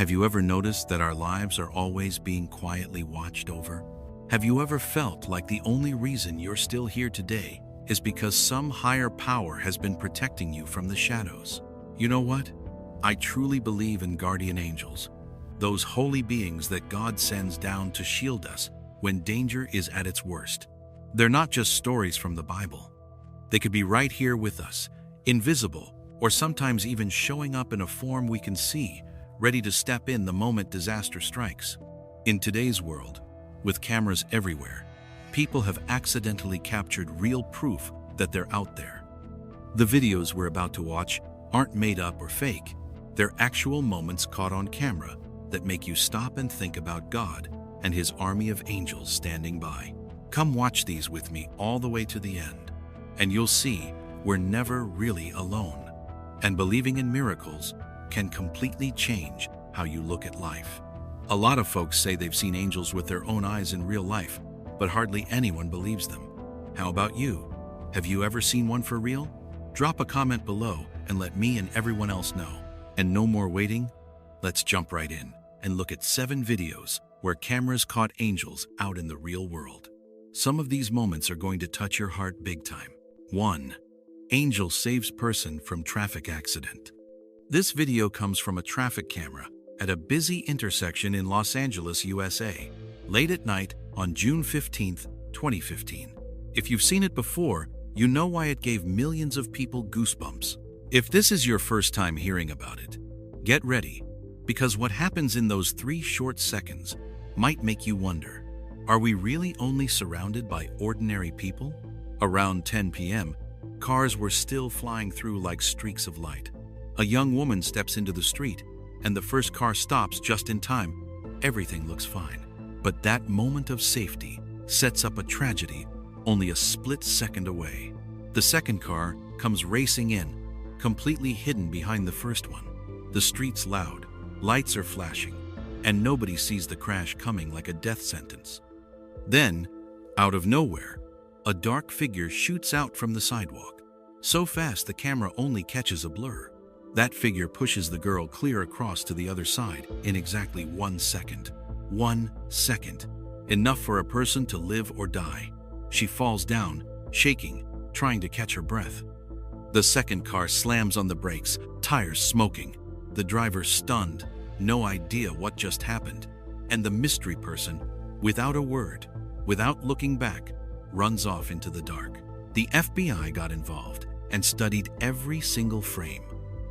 Have you ever noticed that our lives are always being quietly watched over? Have you ever felt like the only reason you're still here today is because some higher power has been protecting you from the shadows? You know what? I truly believe in guardian angels, those holy beings that God sends down to shield us when danger is at its worst. They're not just stories from the Bible. They could be right here with us, invisible, or sometimes even showing up in a form we can see, ready to step in the moment disaster strikes. In today's world, with cameras everywhere, people have accidentally captured real proof that they're out there. The videos we're about to watch aren't made up or fake. They're actual moments caught on camera that make you stop and think about God and His army of angels standing by. Come watch these with me all the way to the end, and you'll see we're never really alone. And believing in miracles can completely change how you look at life. A lot of folks say they've seen angels with their own eyes in real life, but hardly anyone believes them. How about you? Have you ever seen one for real? Drop a comment below and let me and everyone else know. And no more waiting, let's jump right in and look at 7 videos where cameras caught angels out in the real world. Some of these moments are going to touch your heart big time. 1. Angel saves person from traffic accident. This video comes from a traffic camera at a busy intersection in Los Angeles, USA, late at night on June 15, 2015. If you've seen it before, you know why it gave millions of people goosebumps. If this is your first time hearing about it, get ready, because what happens in those 3 short seconds might make you wonder, are we really only surrounded by ordinary people? Around 10 p.m., cars were still flying through like streaks of light. A young woman steps into the street, and the first car stops just in time. Everything looks fine. But that moment of safety sets up a tragedy only a split second away. The second car comes racing in, completely hidden behind the first one. The street's loud, lights are flashing, and nobody sees the crash coming like a death sentence. Then, out of nowhere, a dark figure shoots out from the sidewalk. So fast the camera only catches a blur. That figure pushes the girl clear across to the other side in exactly 1 second. 1 second. Enough for a person to live or die. She falls down, shaking, trying to catch her breath. The second car slams on the brakes, tires smoking. The driver stunned, no idea what just happened. And the mystery person, without a word, without looking back, runs off into the dark. The FBI got involved and studied every single frame.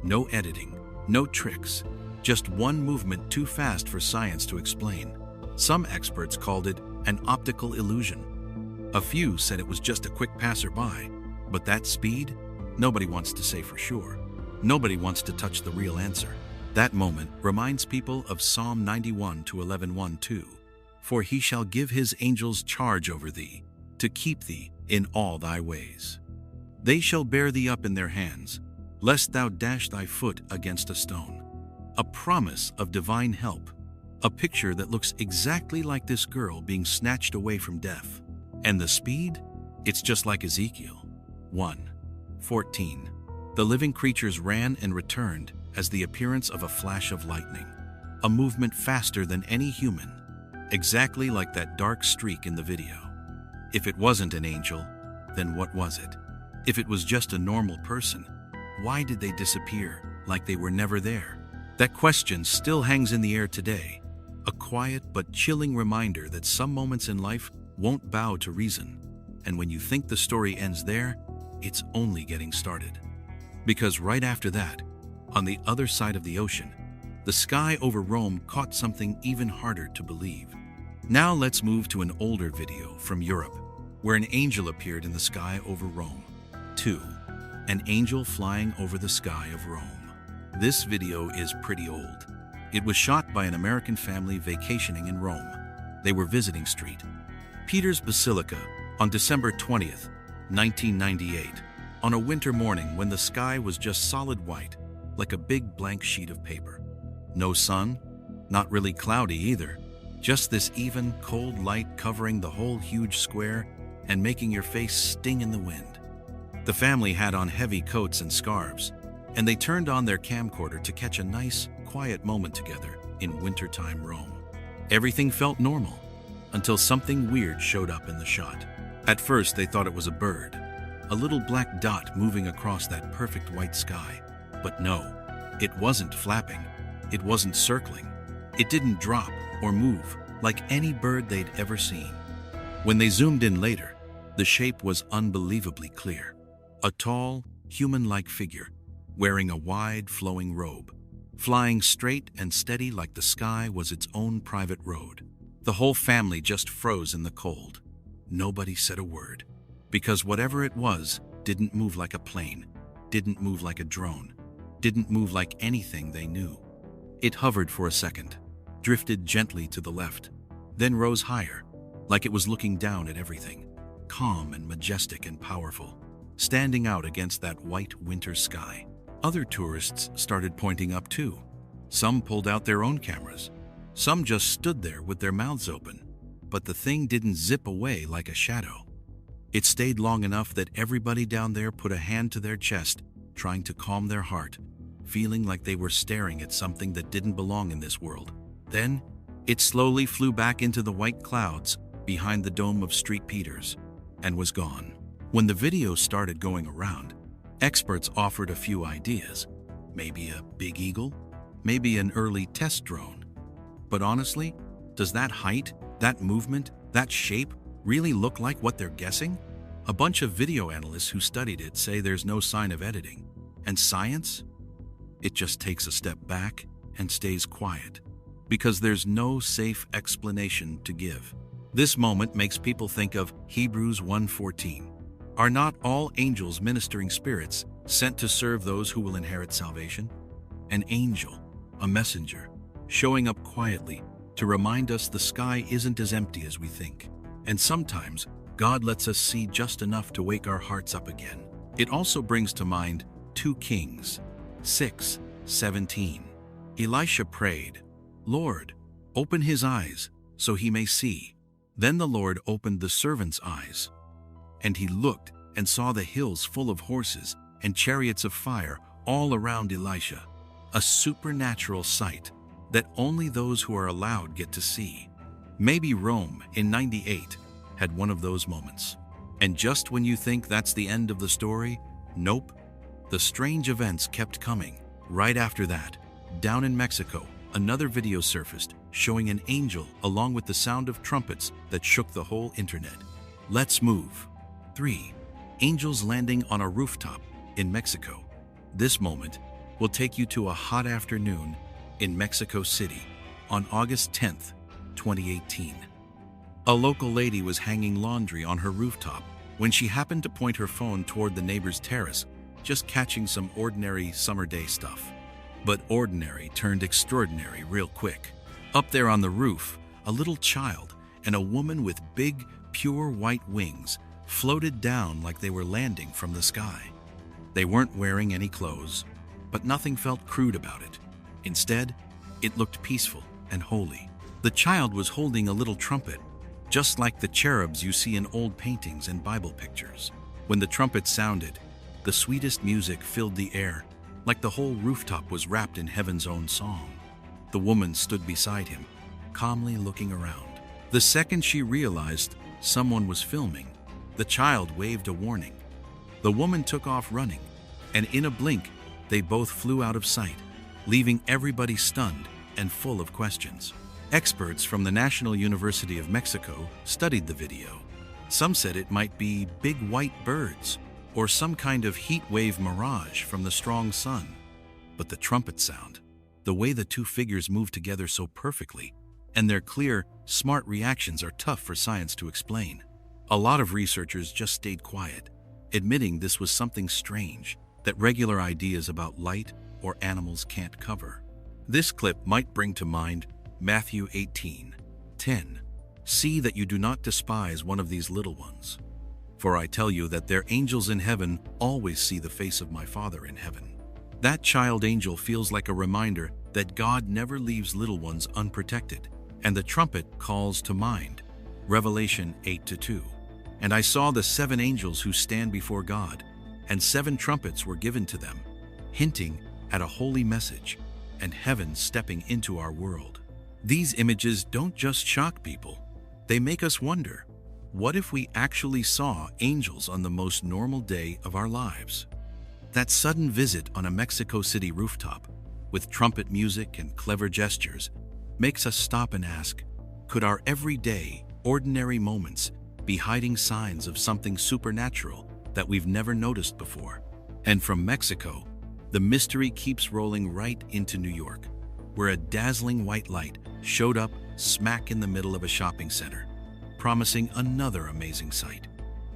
No editing, no tricks, just one movement too fast for science to explain. Some experts called it an optical illusion. A few said it was just a quick passerby, but that speed? Nobody wants to say for sure. Nobody wants to touch the real answer. That moment reminds people of Psalm 91:11-1-2. For he shall give his angels charge over thee, to keep thee in all thy ways. They shall bear thee up in their hands, lest thou dash thy foot against a stone. A promise of divine help. A picture that looks exactly like this girl being snatched away from death. And the speed? It's just like Ezekiel 1:14. The living creatures ran and returned as the appearance of a flash of lightning. A movement faster than any human. Exactly like that dark streak in the video. If it wasn't an angel, then what was it? If it was just a normal person, why did they disappear like they were never there? That question still hangs in the air today. A quiet but chilling reminder that some moments in life won't bow to reason. And when you think the story ends there, it's only getting started. Because right after that, on the other side of the ocean, the sky over Rome caught something even harder to believe. Now let's move to an older video from Europe, where an angel appeared in the sky over Rome. 2. An angel flying over the sky of Rome. This video is pretty old. It was shot by an American family vacationing in Rome. They were visiting Peter's Basilica on December 20th, 1998, on a winter morning when the sky was just solid white, like a big blank sheet of paper. No sun, not really cloudy either, just this even, cold light covering the whole huge square and making your face sting in the wind. The family had on heavy coats and scarves, and they turned on their camcorder to catch a nice, quiet moment together in wintertime Rome. Everything felt normal until something weird showed up in the shot. At first, they thought it was a bird, a little black dot moving across that perfect white sky. But no, it wasn't flapping. It wasn't circling. It didn't drop or move like any bird they'd ever seen. When they zoomed in later, the shape was unbelievably clear. A tall, human-like figure, wearing a wide, flowing robe, flying straight and steady like the sky was its own private road. The whole family just froze in the cold. Nobody said a word, because whatever it was didn't move like a plane, didn't move like a drone, didn't move like anything they knew. It hovered for a second, drifted gently to the left, then rose higher, like it was looking down at everything, calm and majestic and powerful, standing out against that white winter sky. Other tourists started pointing up too. Some pulled out their own cameras. Some just stood there with their mouths open. But the thing didn't zip away like a shadow. It stayed long enough that everybody down there put a hand to their chest, trying to calm their heart, feeling like they were staring at something that didn't belong in this world. Then, it slowly flew back into the white clouds behind the dome of St. Peter's and was gone. When the video started going around, experts offered a few ideas. Maybe a big eagle, maybe an early test drone. But honestly, does that height, that movement, that shape really look like what they're guessing? A bunch of video analysts who studied it say there's no sign of editing. And science? It just takes a step back and stays quiet, because there's no safe explanation to give. This moment makes people think of Hebrews 1:14. Are not all angels ministering spirits sent to serve those who will inherit salvation? An angel, a messenger, showing up quietly to remind us the sky isn't as empty as we think. And sometimes, God lets us see just enough to wake our hearts up again. It also brings to mind 2 Kings 6:17. Elisha prayed, "Lord, open his eyes so he may see." Then the Lord opened the servant's eyes, and he looked and saw the hills full of horses and chariots of fire all around Elisha. A supernatural sight that only those who are allowed get to see. Maybe Rome in 98 had one of those moments. And just when you think that's the end of the story, nope. The strange events kept coming. Right after that, down in Mexico, another video surfaced showing an angel along with the sound of trumpets that shook the whole internet. Let's move. 3. Angels landing on a rooftop in Mexico. This moment will take you to a hot afternoon in Mexico City on August 10th, 2018. A local lady was hanging laundry on her rooftop when she happened to point her phone toward the neighbor's terrace, just catching some ordinary summer day stuff. But ordinary turned extraordinary real quick. Up there on the roof, a little child and a woman with big, pure white wings floated down like they were landing from the sky. They weren't wearing any clothes, but nothing felt crude about it. Instead, it looked peaceful and holy. The child was holding a little trumpet, just like the cherubs you see in old paintings and Bible pictures. When the trumpet sounded, the sweetest music filled the air, like the whole rooftop was wrapped in heaven's own song. The woman stood beside him, calmly looking around. The second she realized someone was filming, the child waved a warning. The woman took off running, and in a blink, they both flew out of sight, leaving everybody stunned and full of questions. Experts from the National University of Mexico studied the video. Some said it might be big white birds or some kind of heat wave mirage from the strong sun. But the trumpet sound, the way the two figures moved together so perfectly, and their clear, smart reactions are tough for science to explain. A lot of researchers just stayed quiet, admitting this was something strange that regular ideas about light or animals can't cover. This clip might bring to mind Matthew 18:10. "See that you do not despise one of these little ones. For I tell you that their angels in heaven always see the face of my Father in heaven." That child angel feels like a reminder that God never leaves little ones unprotected. And the trumpet calls to mind Revelation 8:2. "And I saw the 7 angels who stand before God, and 7 trumpets were given to them," hinting at a holy message and heaven stepping into our world. These images don't just shock people, they make us wonder, what if we actually saw angels on the most normal day of our lives? That sudden visit on a Mexico City rooftop, with trumpet music and clever gestures, makes us stop and ask, could our everyday, ordinary moments be hiding signs of something supernatural that we've never noticed before? And from Mexico, the mystery keeps rolling right into New York, where a dazzling white light showed up smack in the middle of a shopping center, promising another amazing sight.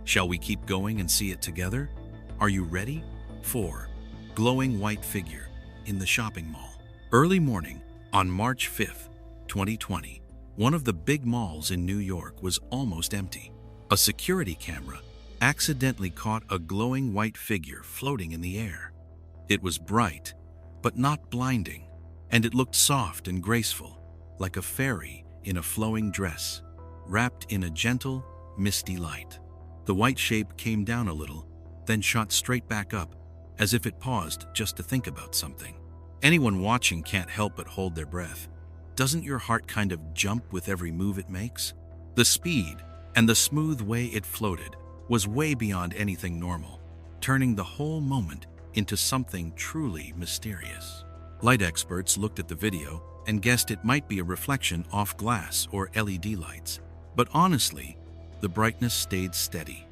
Shall we keep going and see it together? Are you ready? 4. Glowing white figure in the shopping mall. Early morning on March 5th, 2020, one of the big malls in New York was almost empty. A security camera accidentally caught a glowing white figure floating in the air. It was bright, but not blinding, and it looked soft and graceful, like a fairy in a flowing dress, wrapped in a gentle, misty light. The white shape came down a little, then shot straight back up, as if it paused just to think about something. Anyone watching can't help but hold their breath. Doesn't your heart kind of jump with every move it makes? The speed and the smooth way it floated was way beyond anything normal, turning the whole moment into something truly mysterious. Light experts looked at the video and guessed it might be a reflection off glass or LED lights. But honestly, the brightness stayed steady.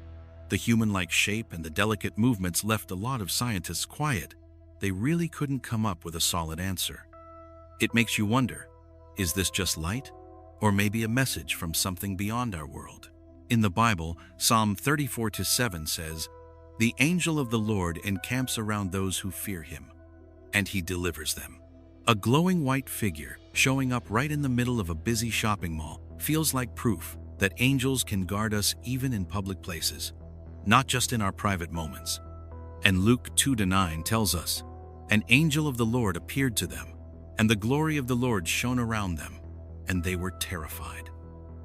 The human-like shape and the delicate movements left a lot of scientists quiet. They really couldn't come up with a solid answer. It makes you wonder, is this just light? Or maybe a message from something beyond our world? In the Bible, Psalm 34:7 says, "The angel of the Lord encamps around those who fear him, and he delivers them." A glowing white figure showing up right in the middle of a busy shopping mall feels like proof that angels can guard us even in public places, not just in our private moments. And Luke 2:9 tells us, "An angel of the Lord appeared to them, and the glory of the Lord shone around them, and they were terrified."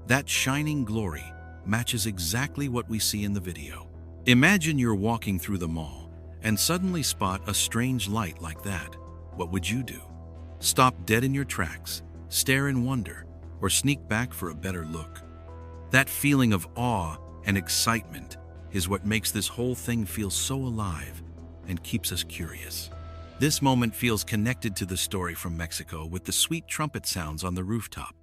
That shining glory matches exactly what we see in the video. Imagine you're walking through the mall and suddenly spot a strange light like that. What would you do? Stop dead in your tracks, stare in wonder, or sneak back for a better look? That feeling of awe and excitement is what makes this whole thing feel so alive and keeps us curious. This moment feels connected to the story from Mexico with the sweet trumpet sounds on the rooftop.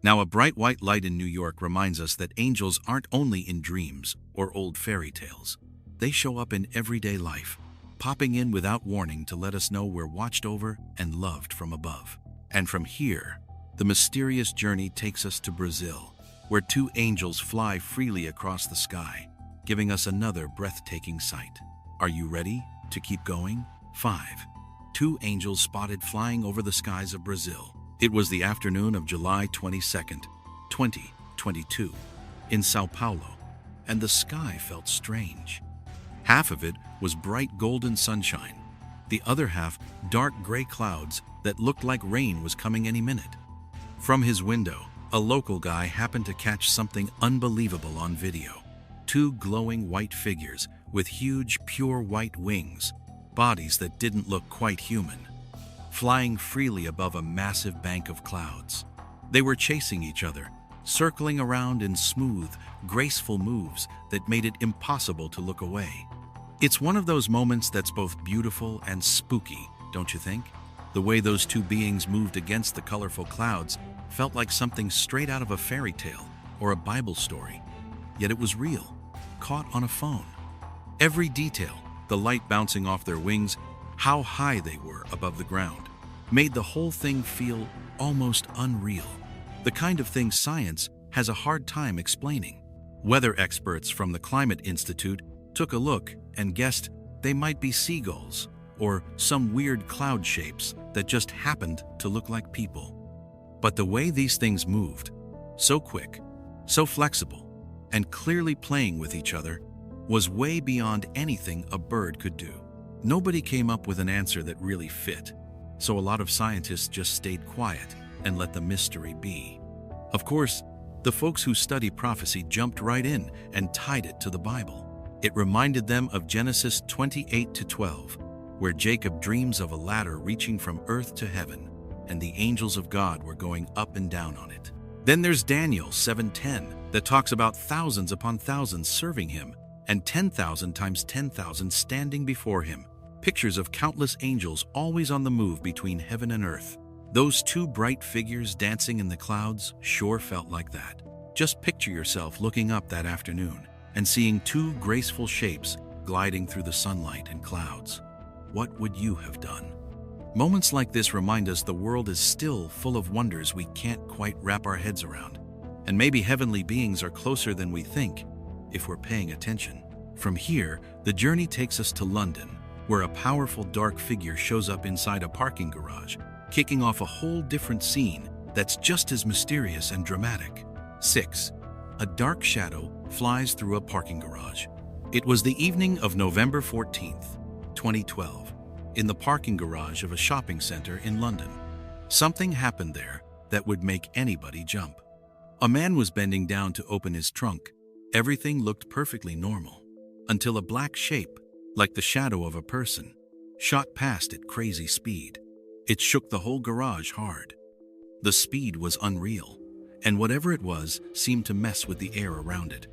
Now, a bright white light in New York reminds us that angels aren't only in dreams or old fairy tales. They show up in everyday life, popping in without warning to let us know we're watched over and loved from above. And from here, the mysterious journey takes us to Brazil, where two angels fly freely across the sky, giving us another breathtaking sight. Are you ready to keep going? 5. Two angels spotted flying over the skies of Brazil. It was the afternoon of July 22nd, 2022, in Sao Paulo, and the sky felt strange. Half of it was bright golden sunshine, the other half dark gray clouds that looked like rain was coming any minute. From his window, a local guy happened to catch something unbelievable on video. Two glowing white figures with huge, pure white wings, bodies that didn't look quite human, flying freely above a massive bank of clouds. They were chasing each other, circling around in smooth, graceful moves that made it impossible to look away. It's one of those moments that's both beautiful and spooky, don't you think? The way those two beings moved against the colorful clouds felt like something straight out of a fairy tale or a Bible story. Yet it was real, caught on a phone. Every detail, the light bouncing off their wings, how high they were above the ground, made the whole thing feel almost unreal. The kind of thing science has a hard time explaining. Weather experts from the Climate Institute took a look and guessed they might be seagulls or some weird cloud shapes that just happened to look like people. But the way these things moved, so quick, so flexible, and clearly playing with each other, was way beyond anything a bird could do. Nobody came up with an answer that really fit, so a lot of scientists just stayed quiet and let the mystery be. Of course, the folks who study prophecy jumped right in and tied it to the Bible. It reminded them of Genesis 28:12, where Jacob dreams of a ladder reaching from earth to heaven. and the angels of God were going up and down on it. Then there's Daniel 7:10 that talks about thousands upon thousands serving him, and 10,000 times 10,000 standing before him. Pictures of countless angels always on the move between heaven and earth. Those two bright figures dancing in the clouds sure felt like that. Just picture yourself looking up that afternoon and seeing two graceful shapes gliding through the sunlight and clouds. What would you have done? Moments like this remind us the world is still full of wonders we can't quite wrap our heads around. And maybe heavenly beings are closer than we think, if we're paying attention. From here, the journey takes us to London, where a powerful dark figure shows up inside a parking garage, kicking off a whole different scene that's just as mysterious and dramatic. 6. A dark shadow flies through a parking garage. It was the evening of November 14th, 2012, in the parking garage of a shopping center in London. Something happened there that would make anybody jump. A man was bending down to open his trunk. Everything looked perfectly normal, until a black shape, like the shadow of a person, shot past at crazy speed. It shook the whole garage hard. The speed was unreal, and whatever it was seemed to mess with the air around it.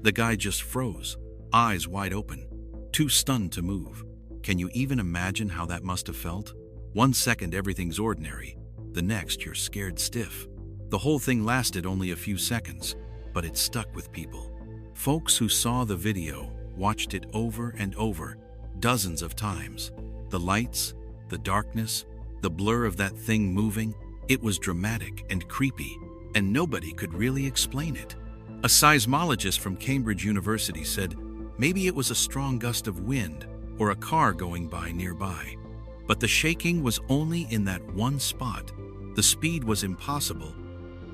The guy just froze, eyes wide open, too stunned to move. Can you even imagine how that must have felt? 1 second everything's ordinary, the next you're scared stiff. The whole thing lasted only a few seconds, but it stuck with people. Folks who saw the video watched it over and over, dozens of times. The lights, the darkness, the blur of that thing moving, it was dramatic and creepy, and nobody could really explain it. A seismologist from Cambridge University said maybe it was a strong gust of wind or a car going by nearby. But the shaking was only in that one spot. The speed was impossible,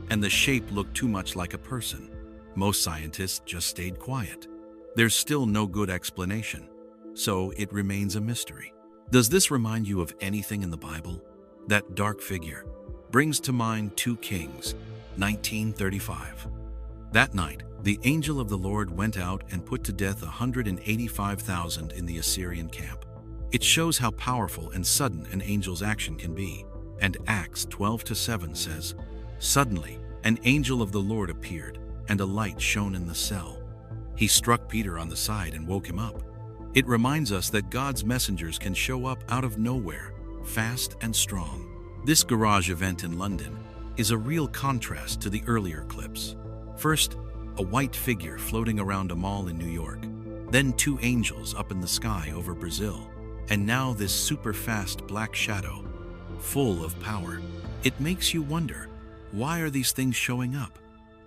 and the shape looked too much like a person. Most scientists just stayed quiet. There's still no good explanation, so it remains a mystery. Does this remind you of anything in the Bible? That dark figure brings to mind 2 Kings, 19:35. That night, the angel of the Lord went out and put to death 185,000 in the Assyrian camp. It shows how powerful and sudden an angel's action can be. And Acts 12:7 says, "Suddenly, an angel of the Lord appeared, and a light shone in the cell. He struck Peter on the side and woke him up." It reminds us that God's messengers can show up out of nowhere, fast and strong. This garage event in London is a real contrast to the earlier clips. First, a white figure floating around a mall in New York, then 2 angels up in the sky over Brazil, and now this super fast black shadow, full of power. It makes you wonder, why are these things showing up?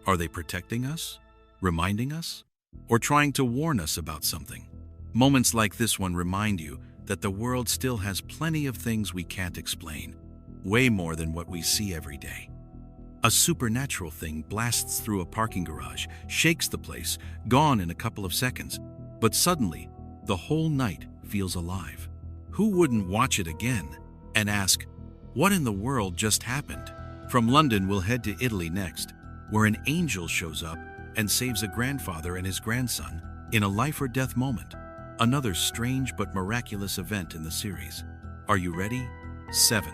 Are they protecting us, reminding us, or trying to warn us about something? Moments like this one remind you that the world still has plenty of things we can't explain, way more than what we see every day. A supernatural thing blasts through a parking garage, shakes the place, gone in a couple of seconds, but suddenly, the whole night feels alive. Who wouldn't watch it again and ask, what in the world just happened? From London, we'll head to Italy next, where an angel shows up and saves a grandfather and his grandson in a life or death moment. Another strange but miraculous event in the series. Are you ready? 7.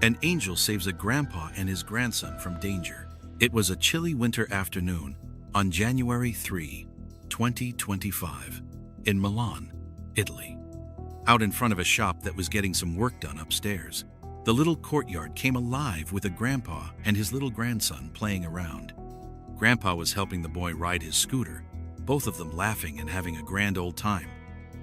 An angel saves a grandpa and his grandson from danger. It was a chilly winter afternoon on January 3, 2025, in Milan, Italy. Out in front of a shop that was getting some work done upstairs, the little courtyard came alive with a grandpa and his little grandson playing around. Grandpa was helping the boy ride his scooter, both of them laughing and having a grand old time.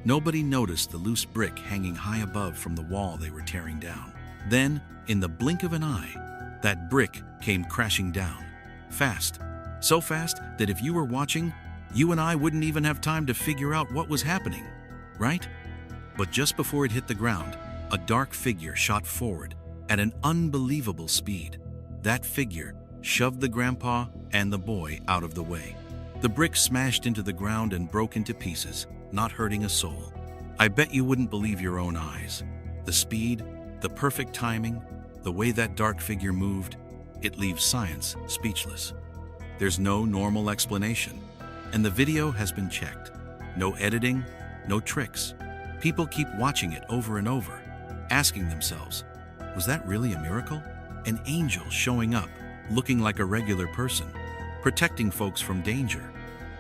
Nobody noticed the loose brick hanging high above from the wall they were tearing down. Then, in the blink of an eye, that brick came crashing down. Fast. So fast that if you were watching, you and I wouldn't even have time to figure out what was happening, right? But just before it hit the ground, a dark figure shot forward at an unbelievable speed. That figure shoved the grandpa and the boy out of the way. The brick smashed into the ground and broke into pieces, not hurting a soul. I bet you wouldn't believe your own eyes. The speed, the perfect timing, the way that dark figure moved, it leaves science speechless. There's no normal explanation, and the video has been checked. No editing, no tricks. People keep watching it over and over, asking themselves, was that really a miracle? an angel showing up, looking like a regular person, protecting folks from danger,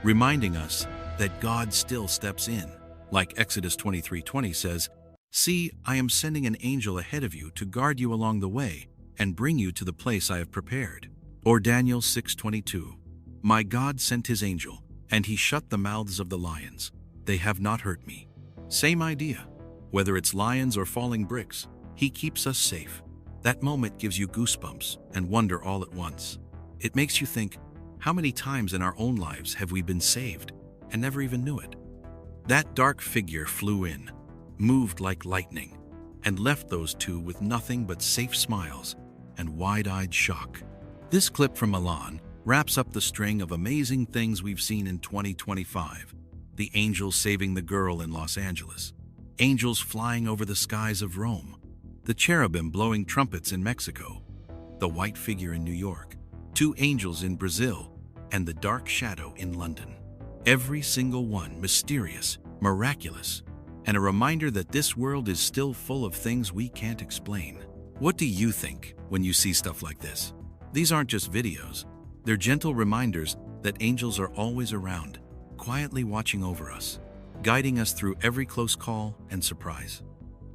reminding us that God still steps in. Like Exodus 23:20 says, "See, I am sending an angel ahead of you to guard you along the way and bring you to the place I have prepared." Or Daniel 6:22, "My God sent his angel, and he shut the mouths of the lions. They have not hurt me." Same idea. Whether it's lions or falling bricks, he keeps us safe. That moment gives you goosebumps and wonder all at once. It makes you think, how many times in our own lives have we been saved and never even knew it? That dark figure flew in, moved like lightning, and left those two with nothing but safe smiles and wide-eyed shock. This clip from Milan wraps up the string of amazing things we've seen in 2025. The angels saving the girl in Los Angeles, angels flying over the skies of Rome, the cherubim blowing trumpets in Mexico, the white figure in New York, 2 angels in Brazil, and the dark shadow in London. Every single one mysterious, miraculous, and a reminder that this world is still full of things we can't explain. What do you think when you see stuff like this? These aren't just videos. They're gentle reminders that angels are always around, quietly watching over us, guiding us through every close call and surprise.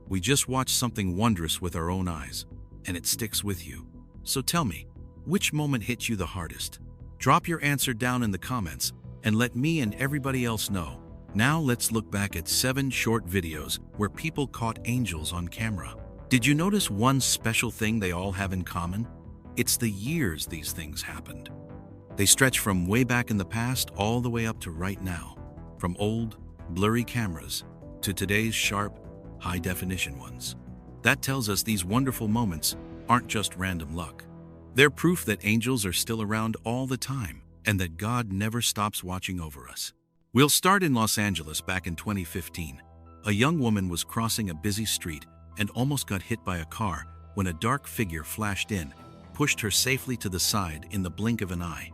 We just watched something wondrous with our own eyes, and it sticks with you. So tell me, which moment hit you the hardest? Drop your answer down in the comments and let me and everybody else know. Now let's look back at 7 short videos where people caught angels on camera. Did you notice one special thing they all have in common? It's the years these things happened. They stretch from way back in the past all the way up to right now, from old, blurry cameras to today's sharp, high-definition ones. That tells us these wonderful moments aren't just random luck. They're proof that angels are still around all the time and that God never stops watching over us. We'll start in Los Angeles back in 2015. A young woman was crossing a busy street and almost got hit by a car when a dark figure flashed in, pushed her safely to the side in the blink of an eye.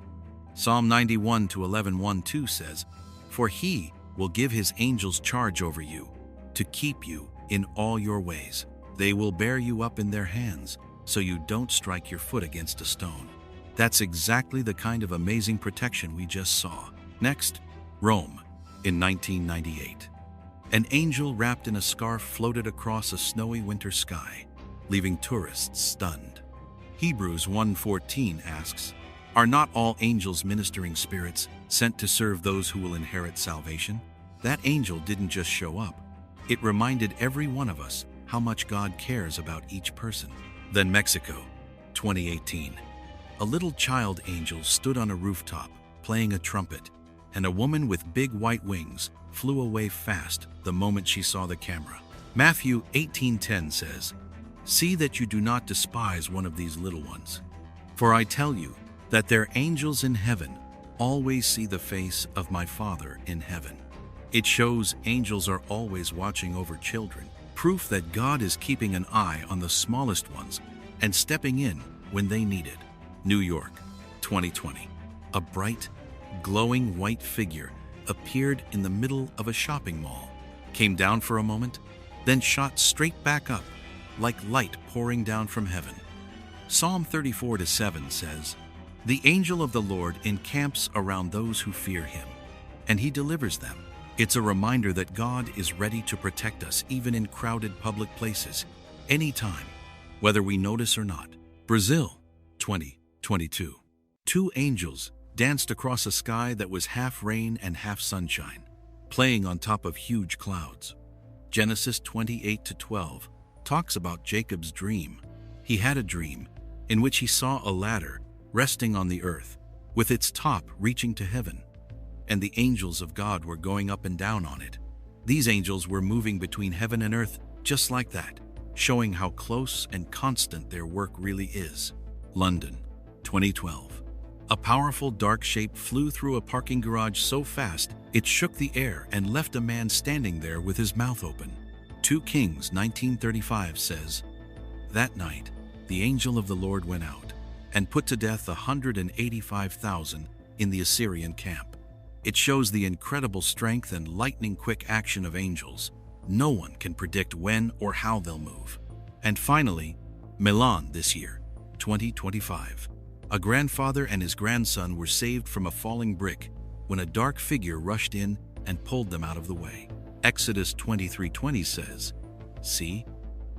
Psalm 91:11-12 says, "For he will give his angels charge over you, to keep you in all your ways. They will bear you up in their hands, so you don't strike your foot against a stone." That's exactly the kind of amazing protection we just saw. Next, Rome, in 1998. An angel wrapped in a scarf floated across a snowy winter sky, leaving tourists stunned. Hebrews 1:14 asks, "Are not all angels ministering spirits sent to serve those who will inherit salvation?" That angel didn't just show up. It reminded every one of us how much God cares about each person. Then Mexico, 2018. A little child angel stood on a rooftop, playing a trumpet, and a woman with big white wings flew away fast the moment she saw the camera. Matthew 18:10 says, "See that you do not despise one of these little ones. For I tell you that their angels in heaven always see the face of my Father in heaven." It shows angels are always watching over children, proof that God is keeping an eye on the smallest ones and stepping in when they need it. New York, 2020. A bright, glowing white figure appeared in the middle of a shopping mall, came down for a moment, then shot straight back up, like light pouring down from heaven. Psalm 34:7 says, "The angel of the Lord encamps around those who fear him, and he delivers them." It's a reminder that God is ready to protect us even in crowded public places, anytime, whether we notice or not. Brazil, 2022. 2 angels danced across a sky that was half rain and half sunshine, playing on top of huge clouds. Genesis 28:12 talks about Jacob's dream. He had a dream in which he saw a ladder resting on the earth, with its top reaching to heaven, and the angels of God were going up and down on it. These angels were moving between heaven and earth just like that, showing how close and constant their work really is. London, 2012. A powerful dark shape flew through a parking garage so fast it shook the air and left a man standing there with his mouth open. 2 Kings 19:35 says, "That night the angel of the Lord went out and put to death 185,000 in the Assyrian camp." It shows the incredible strength and lightning-quick action of angels. No one can predict when or how they'll move. And finally, Milan this year. 2025. A grandfather and his grandson were saved from a falling brick when a dark figure rushed in and pulled them out of the way. Exodus 23:20 says, "See,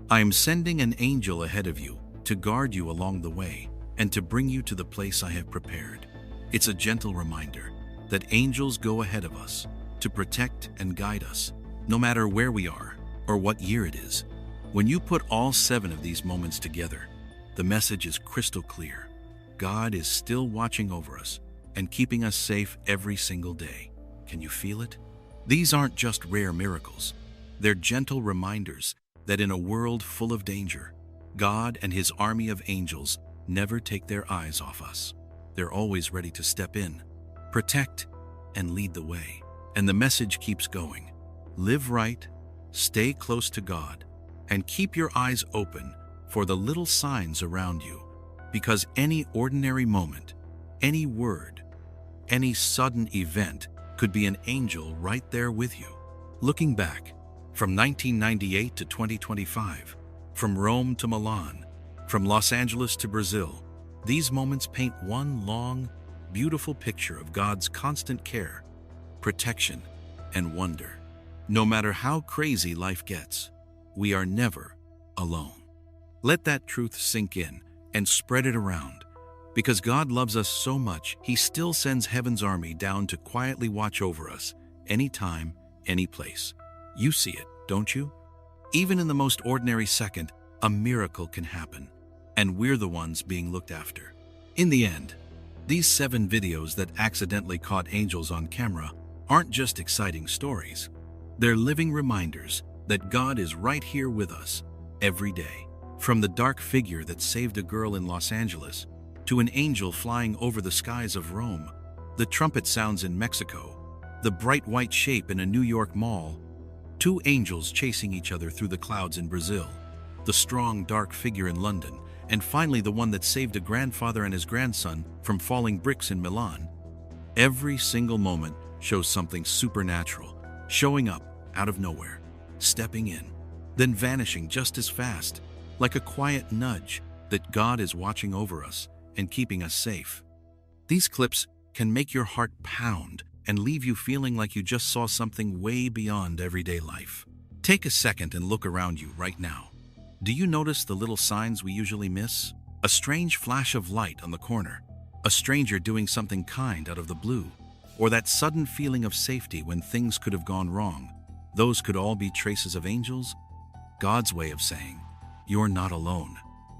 I am sending an angel ahead of you to guard you along the way and to bring you to the place I have prepared." It's a gentle reminder that angels go ahead of us to protect and guide us, no matter where we are or what year it is. When you put all 7 of these moments together, the message is crystal clear. God is still watching over us and keeping us safe every single day. Can you feel it? These aren't just rare miracles. They're gentle reminders that in a world full of danger, God and His army of angels never take their eyes off us. They're always ready to step in, protect, and lead the way. And the message keeps going. Live right, stay close to God, and keep your eyes open for the little signs around you, because any ordinary moment, any word, any sudden event could be an angel right there with you. Looking back, from 1998 to 2025, from Rome to Milan, from Los Angeles to Brazil, these moments paint one long, beautiful picture of God's constant care, protection, and wonder. No matter how crazy life gets, we are never alone. Let that truth sink in and spread it around. Because God loves us so much, He still sends Heaven's army down to quietly watch over us, anytime, any place. You see it, don't you? Even in the most ordinary second, a miracle can happen, and we're the ones being looked after. In the end, these 7 videos that accidentally caught angels on camera aren't just exciting stories. They're living reminders that God is right here with us every day. From the dark figure that saved a girl in Los Angeles, to an angel flying over the skies of Rome, the trumpet sounds in Mexico, the bright white shape in a New York mall, 2 angels chasing each other through the clouds in Brazil, the strong dark figure in London, and finally the one that saved a grandfather and his grandson from falling bricks in Milan. Every single moment shows something supernatural, showing up out of nowhere, stepping in, then vanishing just as fast, like a quiet nudge that God is watching over us and keeping us safe. These clips can make your heart pound and leave you feeling like you just saw something way beyond everyday life. Take a second and look around you right now. Do you notice the little signs we usually miss? A strange flash of light on the corner, a stranger doing something kind out of the blue, or that sudden feeling of safety when things could have gone wrong. Those could all be traces of angels, God's way of saying, you're not alone.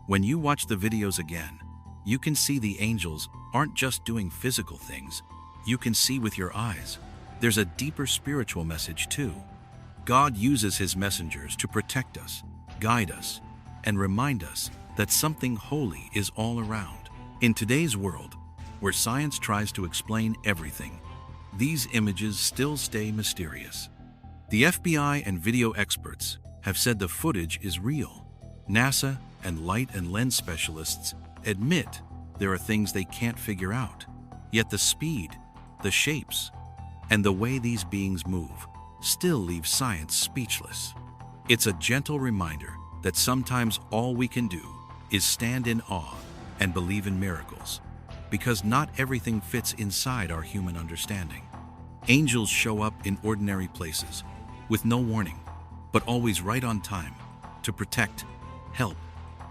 When you watch the videos again, you can see the angels aren't just doing physical things. You can see with your eyes. There's a deeper spiritual message too. God uses His messengers to protect us, guide us, and remind us that something holy is all around. In today's world, where science tries to explain everything, these images still stay mysterious. The FBI and video experts have said the footage is real. NASA and light and lens specialists admit there are things they can't figure out. Yet the speed, the shapes, and the way these beings move still leave science speechless. It's a gentle reminder that sometimes all we can do is stand in awe and believe in miracles, because not everything fits inside our human understanding. Angels show up in ordinary places, with no warning, but always right on time, to protect, help,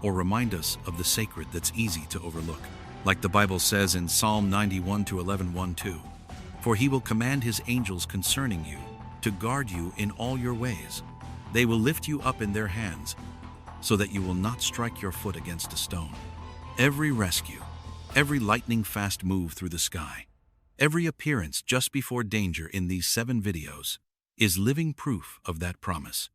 or remind us of the sacred that's easy to overlook. Like the Bible says in Psalm 91:11-1-2, "For He will command His angels concerning you, to guard you in all your ways. They will lift you up in their hands, so that you will not strike your foot against a stone." Every rescue, every lightning-fast move through the sky, every appearance just before danger in these 7 videos is living proof of that promise.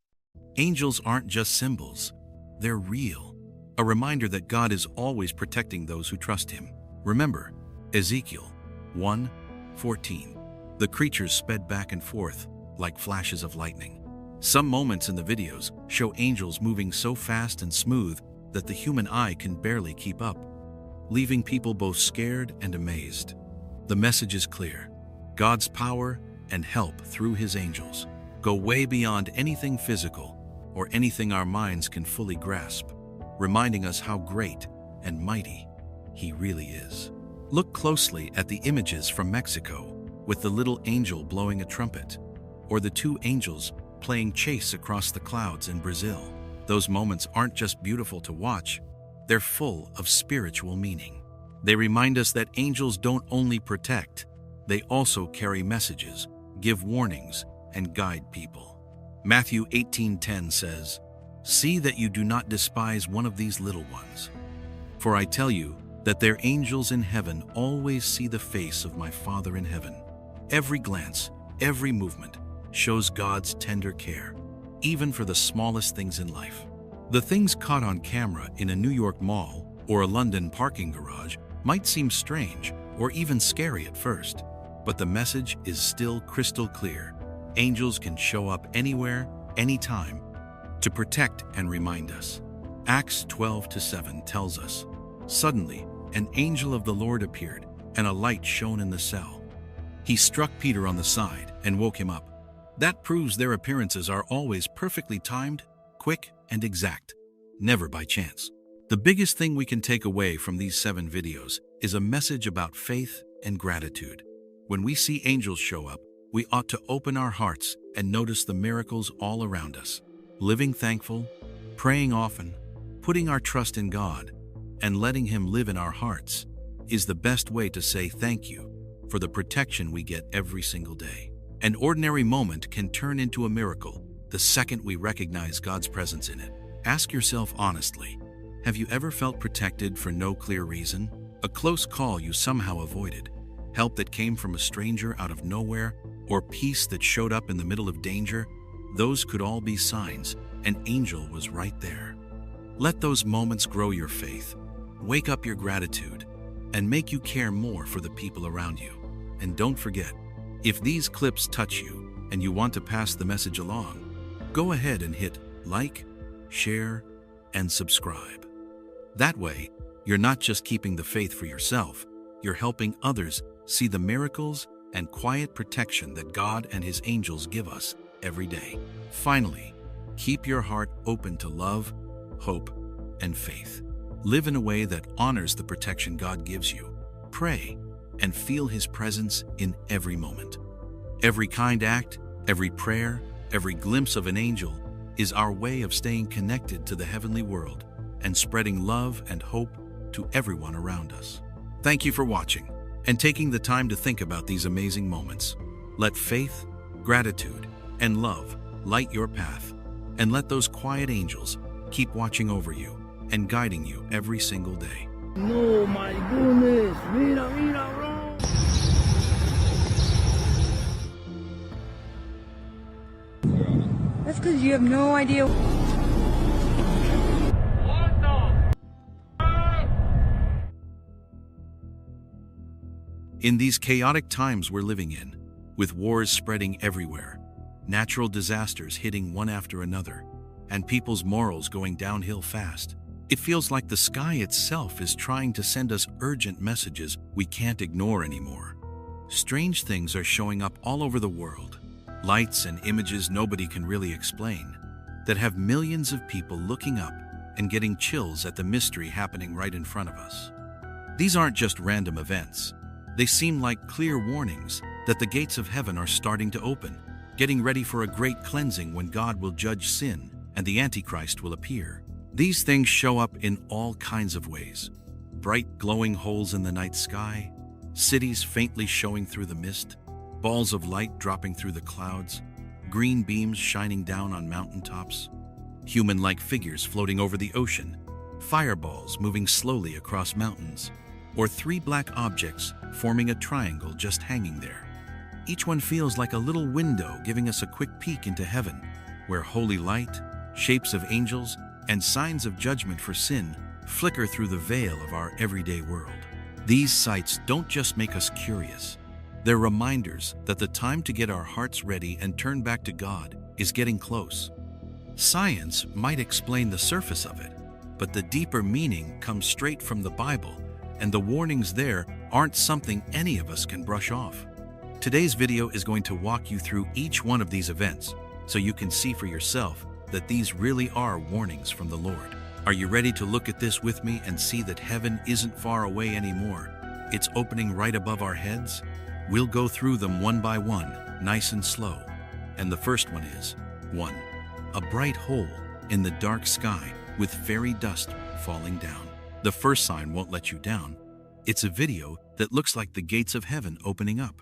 Angels aren't just symbols, they're real. A reminder that God is always protecting those who trust Him. Remember, Ezekiel 1:14. The creatures sped back and forth like flashes of lightning. Some moments in the videos show angels moving so fast and smooth that the human eye can barely keep up, leaving people both scared and amazed. The message is clear. God's power and help through His angels go way beyond anything physical or anything our minds can fully grasp, reminding us how great and mighty He really is. Look closely at the images from Mexico, with the little angel blowing a trumpet, or the two angels playing chase across the clouds in Brazil. Those moments aren't just beautiful to watch, they're full of spiritual meaning. They remind us that angels don't only protect, they also carry messages, give warnings, and guide people. Matthew 18:10 says, "See that you do not despise one of these little ones. For I tell you that their angels in heaven always see the face of my Father in heaven." Every glance, every movement shows God's tender care, even for the smallest things in life. The things caught on camera in a New York mall or a London parking garage might seem strange or even scary at first, but the message is still crystal clear. Angels can show up anywhere, anytime, to protect and remind us. Acts 12:7 tells us, "Suddenly, an angel of the Lord appeared, and a light shone in the cell. He struck Peter on the side and woke him up." That proves their appearances are always perfectly timed, quick, and exact, never by chance. The biggest thing we can take away from these 7 videos is a message about faith and gratitude. When we see angels show up, we ought to open our hearts and notice the miracles all around us. Living thankful, praying often, putting our trust in God, and letting Him live in our hearts is the best way to say thank you for the protection we get every single day. An ordinary moment can turn into a miracle the second we recognize God's presence in it. Ask yourself honestly, have you ever felt protected for no clear reason? A close call you somehow avoided, help that came from a stranger out of nowhere, or peace that showed up in the middle of danger? Those could all be signs an angel was right there. Let those moments grow your faith, wake up your gratitude, and make you care more for the people around you. And don't forget, if these clips touch you and you want to pass the message along, go ahead and hit like, share, and subscribe. That way, you're not just keeping the faith for yourself, you're helping others see the miracles and quiet protection that God and His angels give us every day. Finally, keep your heart open to love, hope, and faith. Live in a way that honors the protection God gives you. Pray and feel His presence in every moment. Every kind act, every prayer, every glimpse of an angel is our way of staying connected to the heavenly world and spreading love and hope to everyone around us. Thank you for watching and taking the time to think about these amazing moments. Let faith, gratitude, and love light your path, and let those quiet angels keep watching over you and guiding you every single day. No, my goodness. Mira, bro. That's because you have no idea. In these chaotic times we're living in, with wars spreading everywhere, natural disasters hitting one after another, and people's morals going downhill fast, it feels like the sky itself is trying to send us urgent messages we can't ignore anymore. Strange things are showing up all over the world, lights and images nobody can really explain, that have millions of people looking up and getting chills at the mystery happening right in front of us. These aren't just random events. They seem like clear warnings that the gates of heaven are starting to open, getting ready for a great cleansing when God will judge sin and the Antichrist will appear. These things show up in all kinds of ways. Bright glowing holes in the night sky, cities faintly showing through the mist, balls of light dropping through the clouds, green beams shining down on mountaintops, human-like figures floating over the ocean, fireballs moving slowly across mountains, or 3 black objects forming a triangle just hanging there. Each one feels like a little window giving us a quick peek into heaven, where holy light, shapes of angels, and signs of judgment for sin flicker through the veil of our everyday world. These sights don't just make us curious. They're reminders that the time to get our hearts ready and turn back to God is getting close. Science might explain the surface of it, but the deeper meaning comes straight from the Bible, and the warnings there aren't something any of us can brush off. Today's video is going to walk you through each one of these events so you can see for yourself that these really are warnings from the Lord. Are you ready to look at this with me and see that heaven isn't far away anymore? It's opening right above our heads. We'll go through them one by one, nice and slow. And the first one is 1. A bright hole in the dark sky with fairy dust falling down. The first sign won't let you down. It's a video that looks like the gates of heaven opening up.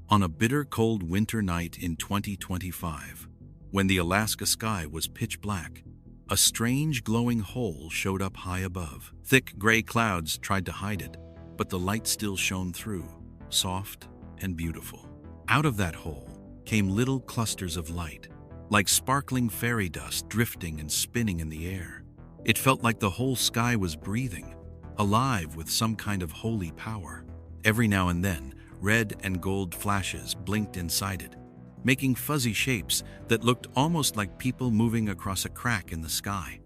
On a bitter cold winter night in 2025, when the Alaska sky was pitch black, a strange glowing hole showed up high above. Thick gray clouds tried to hide it, but the light still shone through, soft and beautiful. Out of that hole came little clusters of light, like sparkling fairy dust drifting and spinning in the air. It felt like the whole sky was breathing, alive with some kind of holy power. Every now and then, red and gold flashes blinked inside it, making fuzzy shapes that looked almost like people moving across a crack in the sky.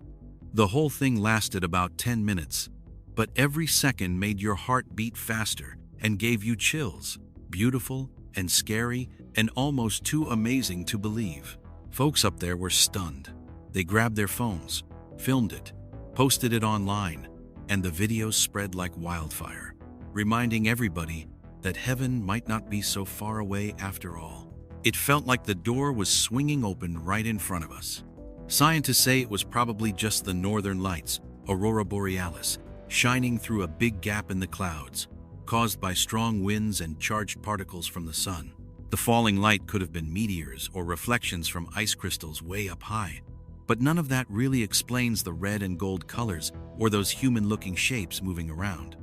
The whole thing lasted about 10 minutes, but every second made your heart beat faster and gave you chills, beautiful and scary and almost too amazing to believe. Folks up there were stunned. They grabbed their phones, filmed it, posted it online, and the videos spread like wildfire, reminding everybody that heaven might not be so far away after all. It felt like the door was swinging open right in front of us. Scientists say it was probably just the northern lights, aurora borealis, shining through a big gap in the clouds, caused by strong winds and charged particles from the sun. The falling light could have been meteors or reflections from ice crystals way up high, but none of that really explains the red and gold colors or those human-looking shapes moving around.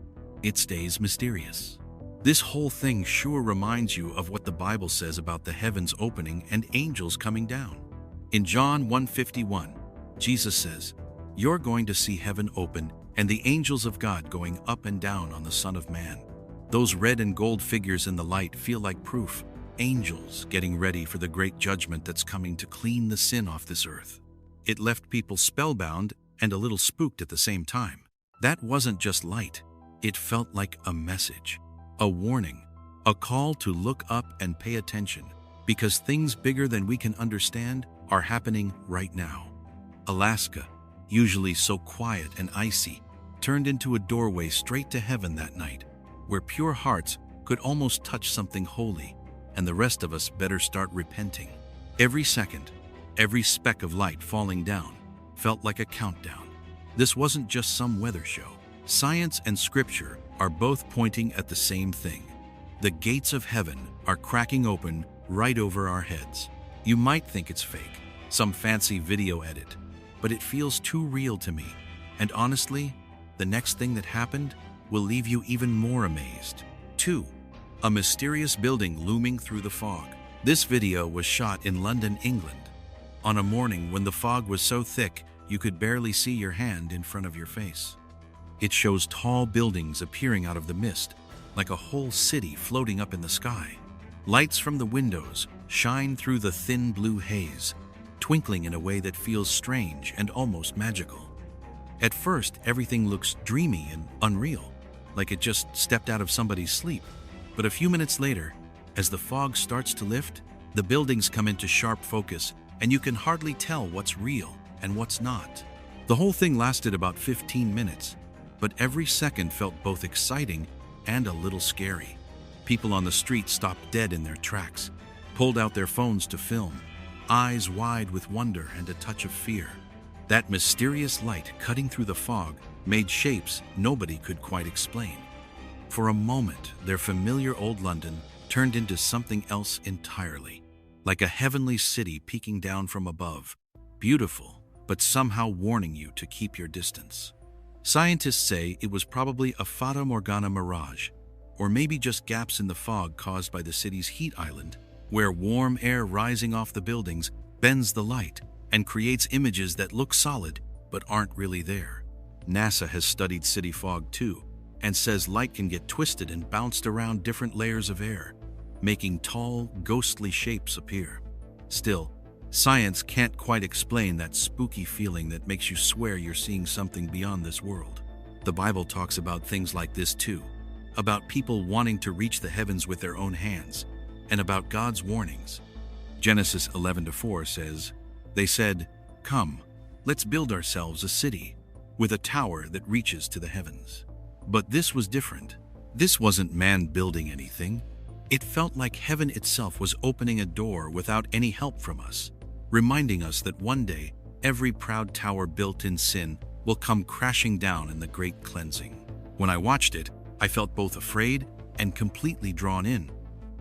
It stays mysterious. This whole thing sure reminds you of what the Bible says about the heavens opening and angels coming down. In John 1:51, Jesus says, "You're going to see heaven open and the angels of God going up and down on the Son of Man." Those red and gold figures in the light feel like proof, angels getting ready for the great judgment that's coming to clean the sin off this earth. It left people spellbound and a little spooked at the same time. That wasn't just light. It felt like a message. A warning, a call to look up and pay attention, because things bigger than we can understand are happening right now. Alaska, usually so quiet and icy, turned into a doorway straight to heaven that night, where pure hearts could almost touch something holy, and the rest of us better start repenting. Every second, every speck of light falling down felt like a countdown. This wasn't just some weather show. Science and scripture are both pointing at the same thing. The gates of heaven are cracking open right over our heads. You might think it's fake, some fancy video edit, but it feels too real to me. And honestly, the next thing that happened will leave you even more amazed. 2. A mysterious building looming through the fog. This video was shot in London, England, on a morning when the fog was so thick you could barely see your hand in front of your face. It shows tall buildings appearing out of the mist, like a whole city floating up in the sky. Lights from the windows shine through the thin blue haze, twinkling in a way that feels strange and almost magical. At first, everything looks dreamy and unreal, like it just stepped out of somebody's sleep. But a few minutes later, as the fog starts to lift, the buildings come into sharp focus, and you can hardly tell what's real and what's not. The whole thing lasted about 15 minutes, but every second felt both exciting and a little scary. People on the street stopped dead in their tracks, pulled out their phones to film, eyes wide with wonder and a touch of fear. That mysterious light cutting through the fog made shapes nobody could quite explain. For a moment, their familiar old London turned into something else entirely, like a heavenly city peeking down from above, beautiful, but somehow warning you to keep your distance. Scientists say it was probably a Fata Morgana mirage, or maybe just gaps in the fog caused by the city's heat island, where warm air rising off the buildings bends the light and creates images that look solid but aren't really there. NASA has studied city fog too, and says light can get twisted and bounced around different layers of air, making tall, ghostly shapes appear. Still, science can't quite explain that spooky feeling that makes you swear you're seeing something beyond this world. The Bible talks about things like this too, about people wanting to reach the heavens with their own hands, and about God's warnings. Genesis 11:4 says, "They said, 'Come, let's build ourselves a city, with a tower that reaches to the heavens. But this was different. This wasn't man building anything. It felt like heaven itself was opening a door without any help from us, reminding us that one day, every proud tower built in sin will come crashing down in the great cleansing. When I watched it, I felt both afraid and completely drawn in,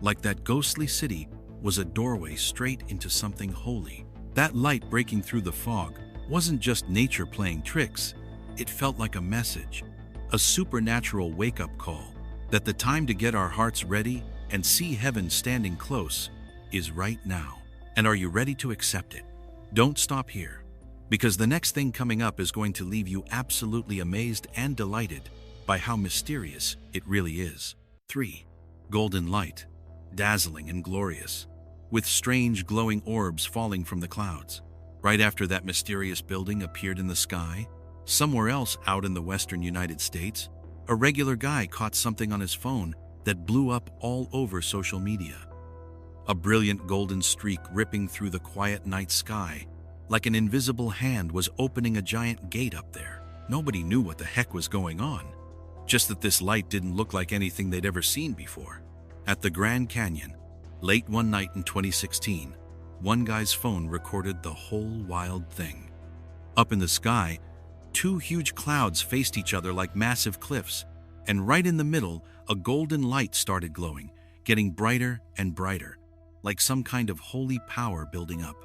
like that ghostly city was a doorway straight into something holy. That light breaking through the fog wasn't just nature playing tricks. It felt like a message, a supernatural wake-up call, that the time to get our hearts ready and see heaven standing close is right now. And are you ready to accept it? Don't stop here, because the next thing coming up is going to leave you absolutely amazed and delighted by how mysterious it really is. 3. Golden light, dazzling and glorious, with strange glowing orbs falling from the clouds. Right after that mysterious building appeared in the sky, somewhere else out in the western United States, a regular guy caught something on his phone that blew up all over social media. A brilliant golden streak ripping through the quiet night sky, like an invisible hand was opening a giant gate up there. Nobody knew what the heck was going on, just that this light didn't look like anything they'd ever seen before. At the Grand Canyon, late one night in 2016, one guy's phone recorded the whole wild thing. Up in the sky, two huge clouds faced each other like massive cliffs, and right in the middle, a golden light started glowing, getting brighter and brighter, like some kind of holy power building up.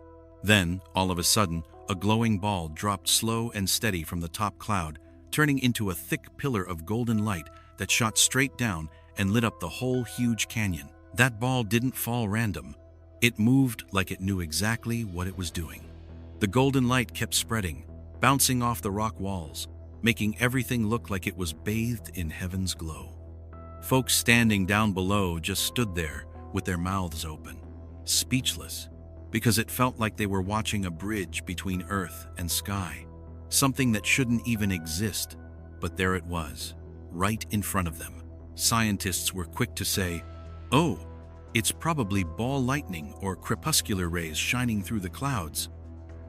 Then, all of a sudden, a glowing ball dropped slow and steady from the top cloud, turning into a thick pillar of golden light that shot straight down and lit up the whole huge canyon. That ball didn't fall random. It moved like it knew exactly what it was doing. The golden light kept spreading, bouncing off the rock walls, making everything look like it was bathed in heaven's glow. Folks standing down below just stood there with their mouths open, speechless, because it felt like they were watching a bridge between earth and sky, something that shouldn't even exist, but there it was, right in front of them. Scientists were quick to say, "Oh, it's probably ball lightning or crepuscular rays shining through the clouds,"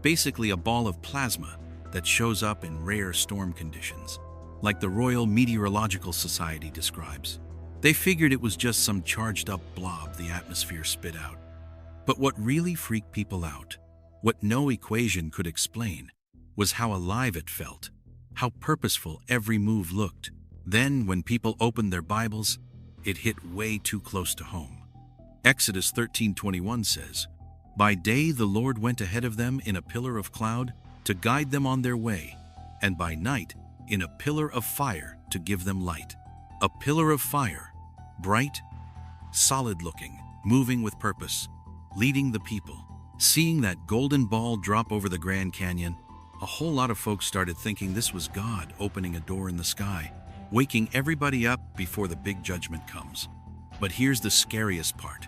basically a ball of plasma that shows up in rare storm conditions, like the Royal Meteorological Society describes. They figured it was just some charged-up blob the atmosphere spit out. But what really freaked people out, what no equation could explain, was how alive it felt, how purposeful every move looked. Then, when people opened their Bibles, it hit way too close to home. Exodus 13:21 says, "By day the Lord went ahead of them in a pillar of cloud to guide them on their way, and by night in a pillar of fire to give them light." A pillar of fire, bright, solid-looking, moving with purpose, leading the people. Seeing that golden ball drop over the Grand Canyon, a whole lot of folks started thinking this was God opening a door in the sky, waking everybody up before the big judgment comes. But here's the scariest part.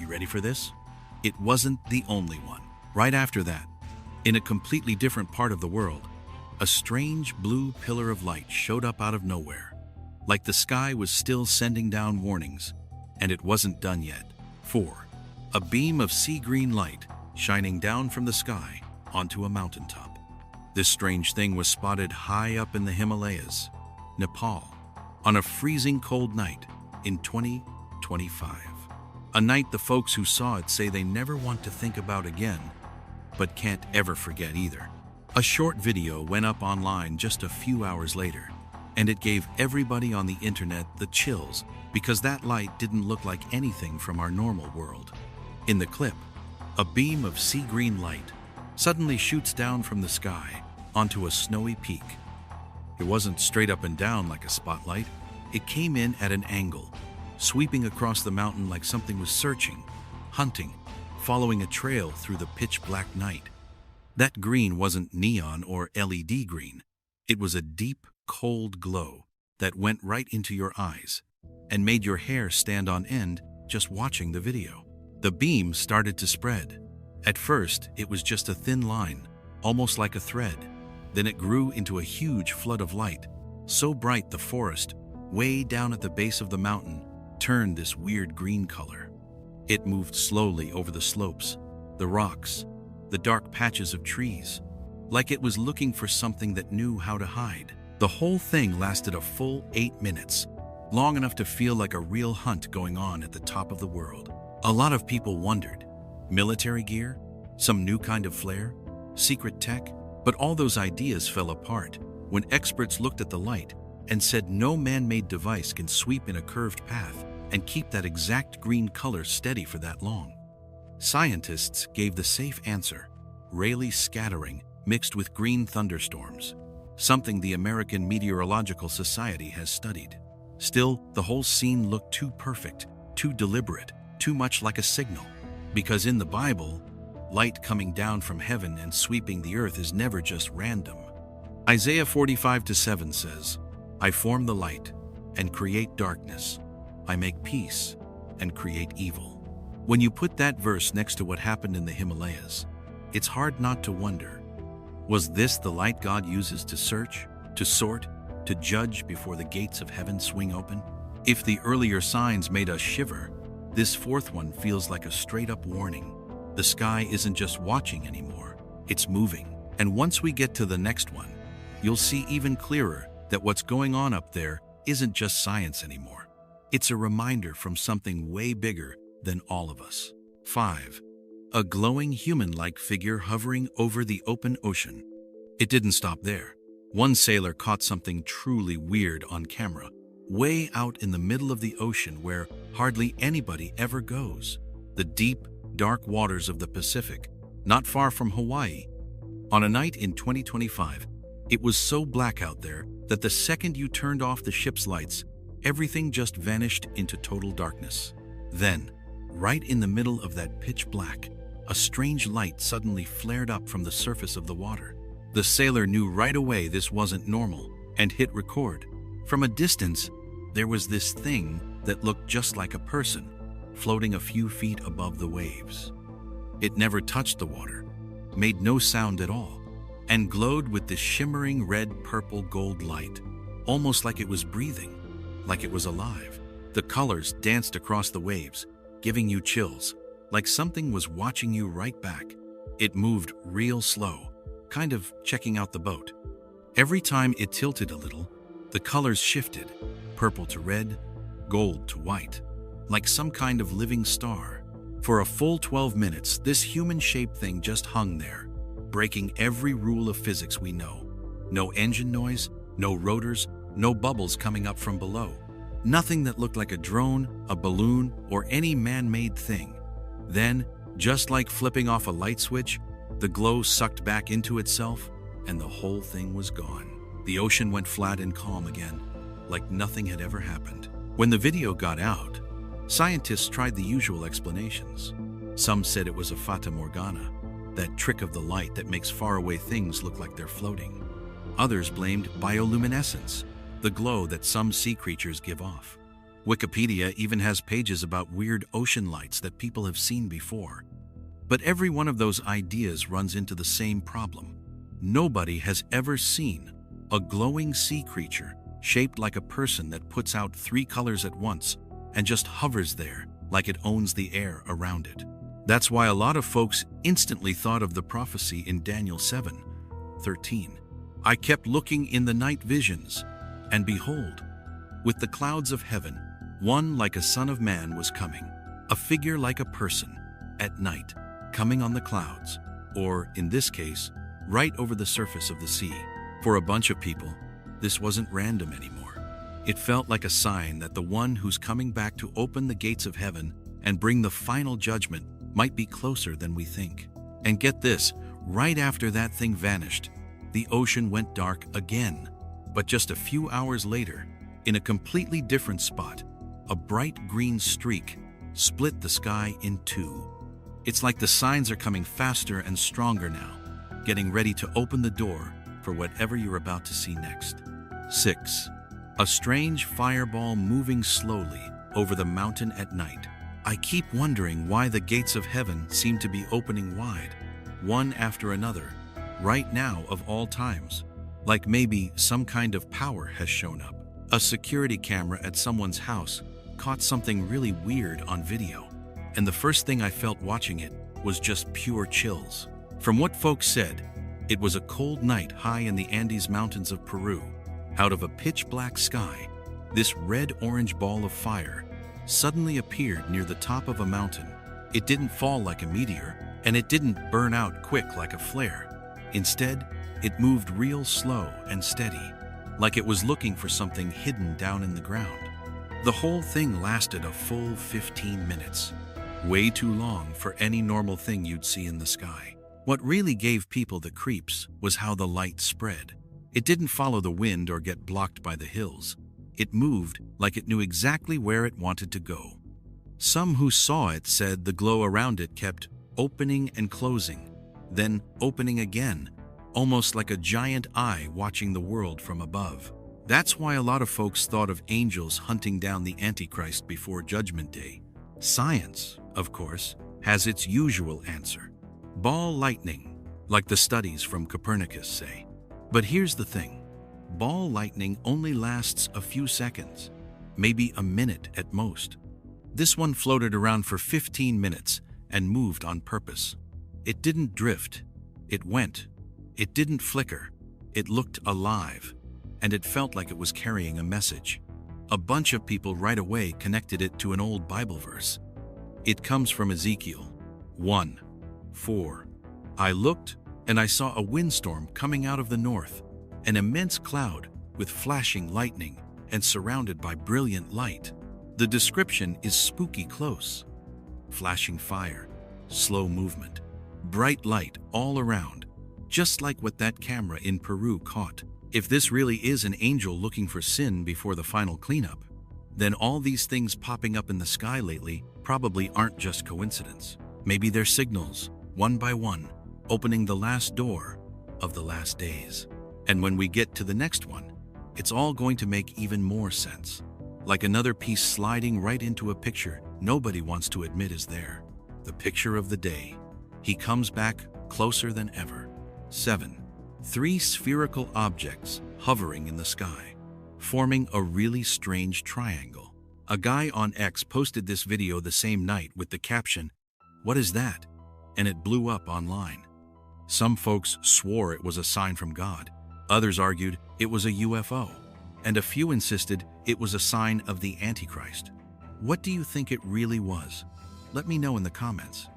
You ready for this? It wasn't the only one. Right after that, in a completely different part of the world, a strange blue pillar of light showed up out of nowhere, like the sky was still sending down warnings, and it wasn't done yet. 4. A beam of sea green light shining down from the sky onto a mountaintop. This strange thing was spotted high up in the Himalayas, Nepal, on a freezing cold night in 2025. A night the folks who saw it say they never want to think about again, but can't ever forget either. A short video went up online just a few hours later, and it gave everybody on the internet the chills because that light didn't look like anything from our normal world. In the clip, a beam of sea green light suddenly shoots down from the sky onto a snowy peak. It wasn't straight up and down like a spotlight. It came in at an angle, sweeping across the mountain like something was searching, hunting, following a trail through the pitch-black night. That green wasn't neon or LED green. It was a deep, cold glow that went right into your eyes and made your hair stand on end just watching the video. The beam started to spread. At first, it was just a thin line, almost like a thread. Then it grew into a huge flood of light, so bright the forest, way down at the base of the mountain, turned this weird green color. It moved slowly over the slopes, the rocks, the dark patches of trees, like it was looking for something that knew how to hide. The whole thing lasted a full 8 minutes, long enough to feel like a real hunt going on at the top of the world. A lot of people wondered, military gear? Some new kind of flare? Secret tech? But all those ideas fell apart when experts looked at the light and said no man-made device can sweep in a curved path and keep that exact green color steady for that long. Scientists gave the safe answer, Rayleigh scattering mixed with green thunderstorms, something the American Meteorological Society has studied. Still, the whole scene looked too perfect, too deliberate, too much like a signal. Because in the Bible, light coming down from heaven and sweeping the earth is never just random. Isaiah 45:7 says, I form the light and create darkness. I make peace and create evil. When you put that verse next to what happened in the Himalayas, it's hard not to wonder, was this the light God uses to search, to sort, to judge before the gates of heaven swing open? If the earlier signs made us shiver, this fourth one feels like a straight-up warning. The sky isn't just watching anymore, it's moving. And once we get to the next one, you'll see even clearer that what's going on up there isn't just science anymore. It's a reminder from something way bigger than all of us. 5. A glowing human-like figure hovering over the open ocean. It didn't stop there. One sailor caught something truly weird on camera, way out in the middle of the ocean where hardly anybody ever goes. The deep, dark waters of the Pacific, not far from Hawaii. On a night in 2025, it was so black out there that the second you turned off the ship's lights, everything just vanished into total darkness. Then, right in the middle of that pitch black, a strange light suddenly flared up from the surface of the water. The sailor knew right away this wasn't normal and hit record. From a distance, there was this thing that looked just like a person, floating a few feet above the waves. It never touched the water, made no sound at all, and glowed with this shimmering red, purple, gold light, almost like it was breathing, like it was alive. The colors danced across the waves, giving you chills, like something was watching you right back. It moved real slow, kind of checking out the boat. Every time it tilted a little, the colors shifted, purple to red, gold to white, like some kind of living star. For a full 12 minutes, this human-shaped thing just hung there, breaking every rule of physics we know. No engine noise, no rotors, no bubbles coming up from below. Nothing that looked like a drone, a balloon, or any man-made thing. Then, just like flipping off a light switch, the glow sucked back into itself, and the whole thing was gone. The ocean went flat and calm again, like nothing had ever happened. When the video got out, scientists tried the usual explanations. Some said it was a fata morgana, that trick of the light that makes faraway things look like they're floating. Others blamed bioluminescence, the glow that some sea creatures give off. Wikipedia even has pages about weird ocean lights that people have seen before. But every one of those ideas runs into the same problem. Nobody has ever seen a glowing sea creature shaped like a person that puts out 3 colors at once and just hovers there like it owns the air around it. That's why a lot of folks instantly thought of the prophecy in Daniel 7:13. I kept looking in the night visions, and behold, with the clouds of heaven, one like a son of man was coming, a figure like a person, at night, coming on the clouds, or, in this case, right over the surface of the sea. For a bunch of people, this wasn't random anymore. It felt like a sign that the one who's coming back to open the gates of heaven and bring the final judgment might be closer than we think. And get this, right after that thing vanished, the ocean went dark again. But just a few hours later, in a completely different spot, a bright green streak split the sky in 2. It's like the signs are coming faster and stronger now, getting ready to open the door for whatever you're about to see next. 6. A strange fireball moving slowly over the mountain at night. I keep wondering why the gates of heaven seem to be opening wide, one after another, right now of all times. Like maybe some kind of power has shown up. A security camera at someone's house caught something really weird on video, and the first thing I felt watching it was just pure chills. From what folks said, It was a cold night high in the Andes Mountains of Peru. Out of a pitch-black sky, this red-orange ball of fire suddenly appeared near the top of a mountain. It didn't fall like a meteor, and it didn't burn out quick like a flare. Instead, it moved real slow and steady, like it was looking for something hidden down in the ground. The whole thing lasted a full 15 minutes. Way too long for any normal thing you'd see in the sky. What really gave people the creeps was how the light spread. It didn't follow the wind or get blocked by the hills. It moved like it knew exactly where it wanted to go. Some who saw it said the glow around it kept opening and closing, then opening again, almost like a giant eye watching the world from above. That's why a lot of folks thought of angels hunting down the Antichrist before Judgment Day. Science, of course, has its usual answer. Ball lightning, like the studies from Copernicus say. But here's the thing. Ball lightning only lasts a few seconds, maybe a minute at most. This one floated around for 15 minutes and moved on purpose. It didn't drift. It went. It didn't flicker. It looked alive, and it felt like it was carrying a message. A bunch of people right away connected it to an old Bible verse. It comes from Ezekiel 1:4. I looked, and I saw a windstorm coming out of the north, an immense cloud with flashing lightning and surrounded by brilliant light. The description is spooky close. Flashing fire, slow movement, bright light all around, just like what that camera in Peru caught. If this really is an angel looking for sin before the final cleanup, then all these things popping up in the sky lately probably aren't just coincidence. Maybe they're signals, one by one, opening the last door of the last days. And when we get to the next one, it's all going to make even more sense. Like another piece sliding right into a picture nobody wants to admit is there. The picture of the day. He comes back closer than ever. 7. 3 spherical objects hovering in the sky, forming a really strange triangle. A guy on X posted this video the same night with the caption, "What is that?" and it blew up online. Some folks swore it was a sign from God. Others argued it was a UFO. And a few insisted it was a sign of the Antichrist. What do you think it really was? Let me know in the comments.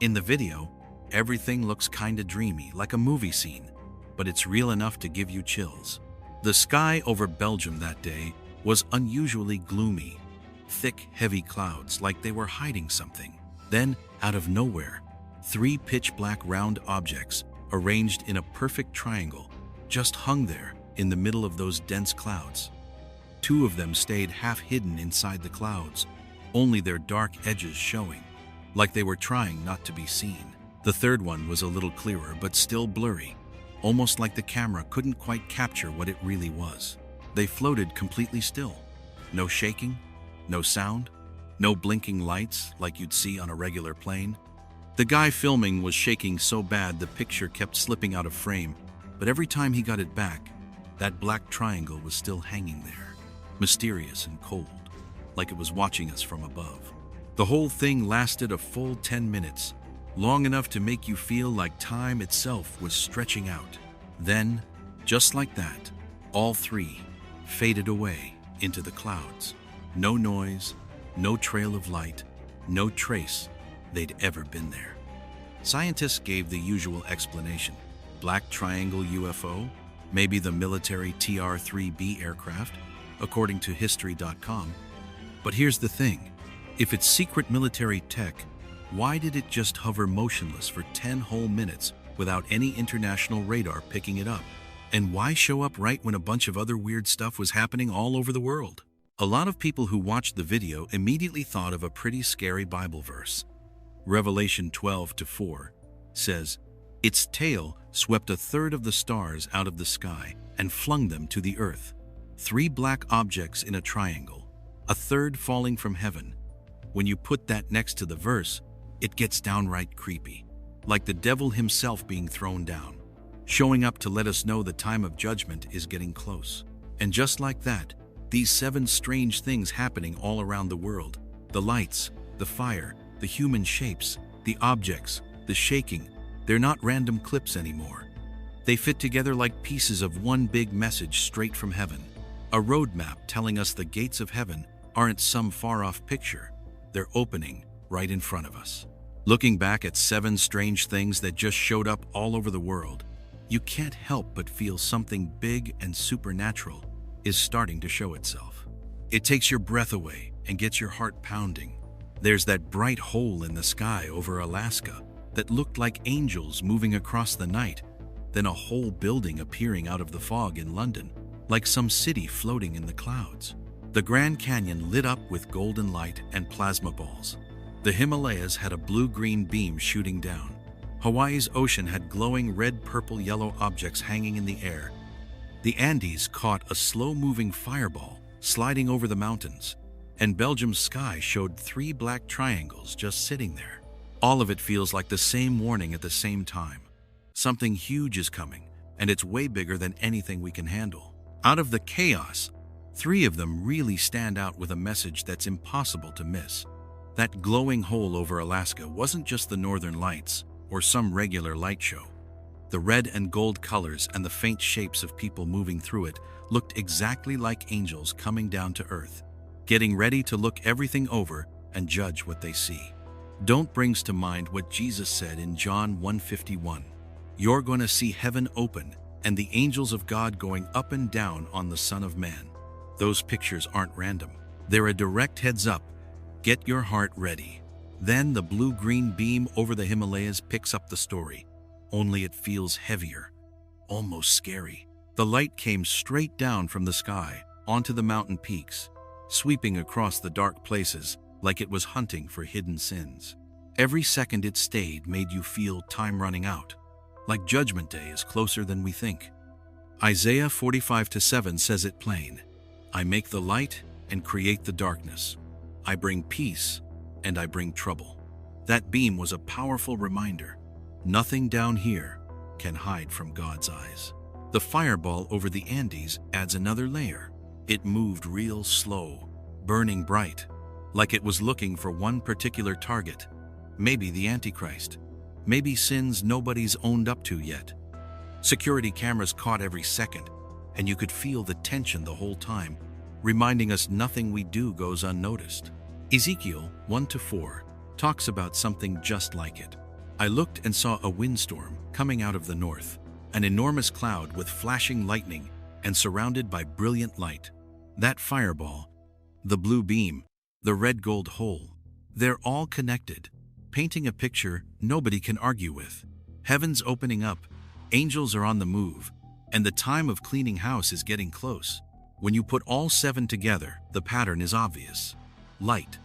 In the video, everything looks kinda dreamy, like a movie scene, but it's real enough to give you chills. The sky over Belgium that day was unusually gloomy. Thick, heavy clouds like they were hiding something. Then, out of nowhere, 3 pitch-black round objects, arranged in a perfect triangle, just hung there in the middle of those dense clouds. 2 of them stayed half hidden inside the clouds, only their dark edges showing, like they were trying not to be seen. The third one was a little clearer but still blurry, almost like the camera couldn't quite capture what it really was. They floated completely still. No shaking, no sound, no blinking lights like you'd see on a regular plane. The guy filming was shaking so bad the picture kept slipping out of frame, but every time he got it back, that black triangle was still hanging there, mysterious and cold, like it was watching us from above. The whole thing lasted a full 10 minutes, long enough to make you feel like time itself was stretching out. Then, just like that, all 3 faded away into the clouds. No noise, no trail of light, no trace they'd ever been there. Scientists gave the usual explanation. Black triangle UFO, maybe the military TR-3B aircraft, according to History.com. But here's the thing. If it's secret military tech, why did it just hover motionless for 10 whole minutes without any international radar picking it up? And why show up right when a bunch of other weird stuff was happening all over the world? A lot of people who watched the video immediately thought of a pretty scary Bible verse. Revelation 12:4 says, "Its tail swept 1/3 of the stars out of the sky and flung them to the earth. 3 black objects in a triangle, 1/3 falling from heaven." When you put that next to the verse, it gets downright creepy, like the devil himself being thrown down, showing up to let us know the time of judgment is getting close. And just like that, these 7 strange things happening all around the world, the lights, the fire, the human shapes, the objects, the shaking, they're not random clips anymore. They fit together like pieces of one big message straight from heaven. A roadmap telling us the gates of heaven aren't some far-off picture. They're opening right in front of us. Looking back at 7 strange things that just showed up all over the world, you can't help but feel something big and supernatural is starting to show itself. It takes your breath away and gets your heart pounding. There's that bright hole in the sky over Alaska that looked like angels moving across the night, then a whole building appearing out of the fog in London, like some city floating in the clouds. The Grand Canyon lit up with golden light and plasma balls. The Himalayas had a blue-green beam shooting down. Hawaii's ocean had glowing red, purple, yellow objects hanging in the air. The Andes caught a slow-moving fireball sliding over the mountains, and Belgium's sky showed 3 black triangles just sitting there. All of it feels like the same warning at the same time. Something huge is coming, and it's way bigger than anything we can handle. Out of the chaos, 3 of them really stand out with a message that's impossible to miss. That glowing hole over Alaska wasn't just the northern lights or some regular light show. The red and gold colors and the faint shapes of people moving through it looked exactly like angels coming down to earth, getting ready to look everything over and judge what they see. Don't brings to mind what Jesus said in John 1:51. You're going to see heaven open and the angels of God going up and down on the Son of Man. Those pictures aren't random. They're a direct heads up. Get your heart ready. Then the blue-green beam over the Himalayas picks up the story, only it feels heavier, almost scary. The light came straight down from the sky onto the mountain peaks, sweeping across the dark places like it was hunting for hidden sins. Every second it stayed made you feel time running out, like Judgment Day is closer than we think. Isaiah 45:7 says it plain. I make the light and create the darkness. I bring peace and I bring trouble. That beam was a powerful reminder. Nothing down here can hide from God's eyes. The fireball over the Andes adds another layer. It moved real slow, burning bright, like it was looking for one particular target. Maybe the Antichrist. Maybe sins nobody's owned up to yet. Security cameras caught every second, and you could feel the tension the whole time, reminding us nothing we do goes unnoticed. Ezekiel 1-4 talks about something just like it. I looked and saw a windstorm coming out of the north, an enormous cloud with flashing lightning and surrounded by brilliant light. That fireball, the blue beam, the red gold hole, they're all connected, painting a picture nobody can argue with. Heaven's opening up, angels are on the move, and the time of cleaning house is getting close. When you put all 7 together, the pattern is obvious. Light,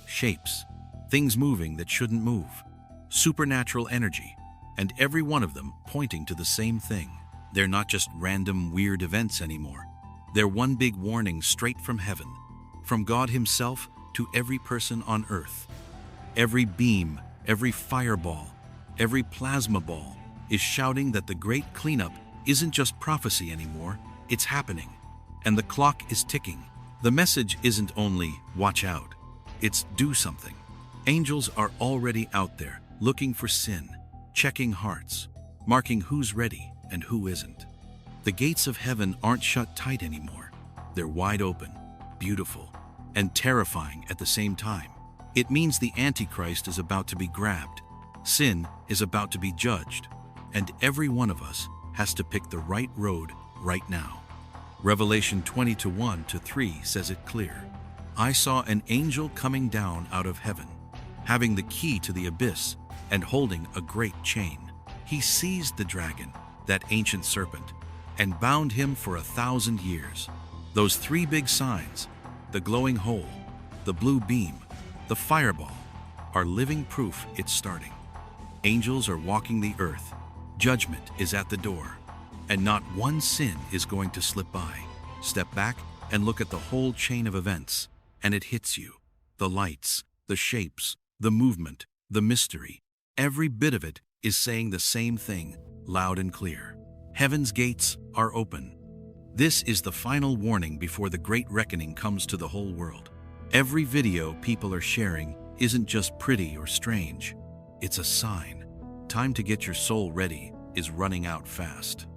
shapes, things moving that shouldn't move, supernatural energy, and every one of them pointing to the same thing. They're not just random weird events anymore. They're one big warning straight from heaven, from God Himself to every person on earth. Every beam, every fireball, every plasma ball is shouting that the great cleanup isn't just prophecy anymore, it's happening. And the clock is ticking. The message isn't only, watch out, it's do something. Angels are already out there, looking for sin, checking hearts, marking who's ready and who isn't. The gates of heaven aren't shut tight anymore. They're wide open, beautiful, and terrifying at the same time. It means the Antichrist is about to be grabbed, sin is about to be judged, and every one of us has to pick the right road right now. Revelation 20:1-3 says it clear. I saw an angel coming down out of heaven, having the key to the abyss and holding a great chain. He seized the dragon, that ancient serpent, and bound him for 1,000 years. Those 3 big signs, the glowing hole, the blue beam, the fireball, are living proof it's starting. Angels are walking the earth. Judgment is at the door. And not one sin is going to slip by. Step back and look at the whole chain of events, and it hits you. The lights, the shapes, the movement, the mystery. Every bit of it is saying the same thing, loud and clear. Heaven's gates are open. This is the final warning before the great reckoning comes to the whole world. Every video people are sharing isn't just pretty or strange. It's a sign. Time to get your soul ready is running out fast.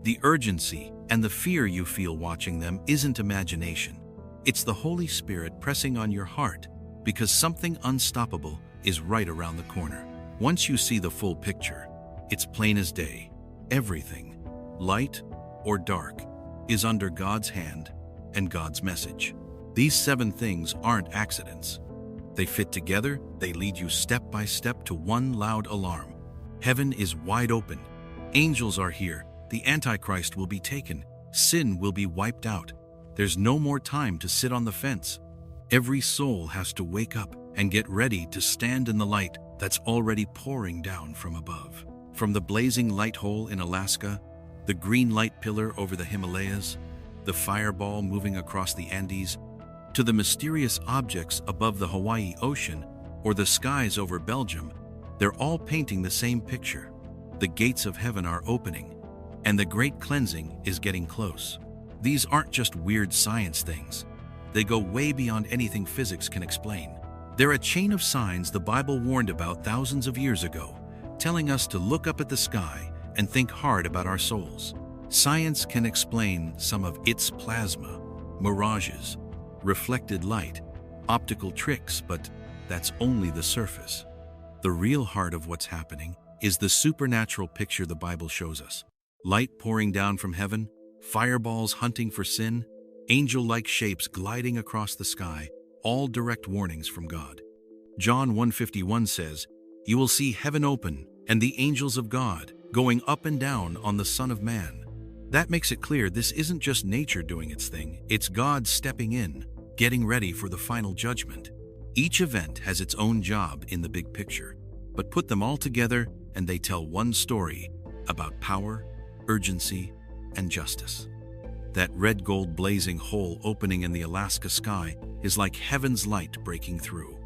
The urgency and the fear you feel watching them isn't imagination. It's the Holy Spirit pressing on your heart because something unstoppable is right around the corner. Once you see the full picture, it's plain as day. Everything, light or dark, is under God's hand and God's message. These 7 things aren't accidents. They fit together, they lead you step by step to one loud alarm. Heaven is wide open. Angels are here. The Antichrist will be taken. Sin will be wiped out. There's no more time to sit on the fence. Every soul has to wake up and get ready to stand in the light that's already pouring down from above. From the blazing light hole in Alaska, the green light pillar over the Himalayas, the fireball moving across the Andes, to the mysterious objects above the Hawaii Ocean or the skies over Belgium, they're all painting the same picture. The gates of heaven are opening, and the great cleansing is getting close. These aren't just weird science things. They go way beyond anything physics can explain. They're a chain of signs the Bible warned about thousands of years ago, telling us to look up at the sky and think hard about our souls. Science can explain some of its plasma, mirages, reflected light, optical tricks, but that's only the surface. The real heart of what's happening is the supernatural picture the Bible shows us. Light pouring down from heaven, fireballs hunting for sin, angel-like shapes gliding across the sky, all direct warnings from God. John 1:51 says, "You will see heaven open and the angels of God going up and down on the Son of Man." That makes it clear this isn't just nature doing its thing, it's God stepping in, getting ready for the final judgment. Each event has its own job in the big picture, but put them all together and they tell one story about power, urgency, and justice. That red gold blazing hole opening in the Alaska sky is like heaven's light breaking through.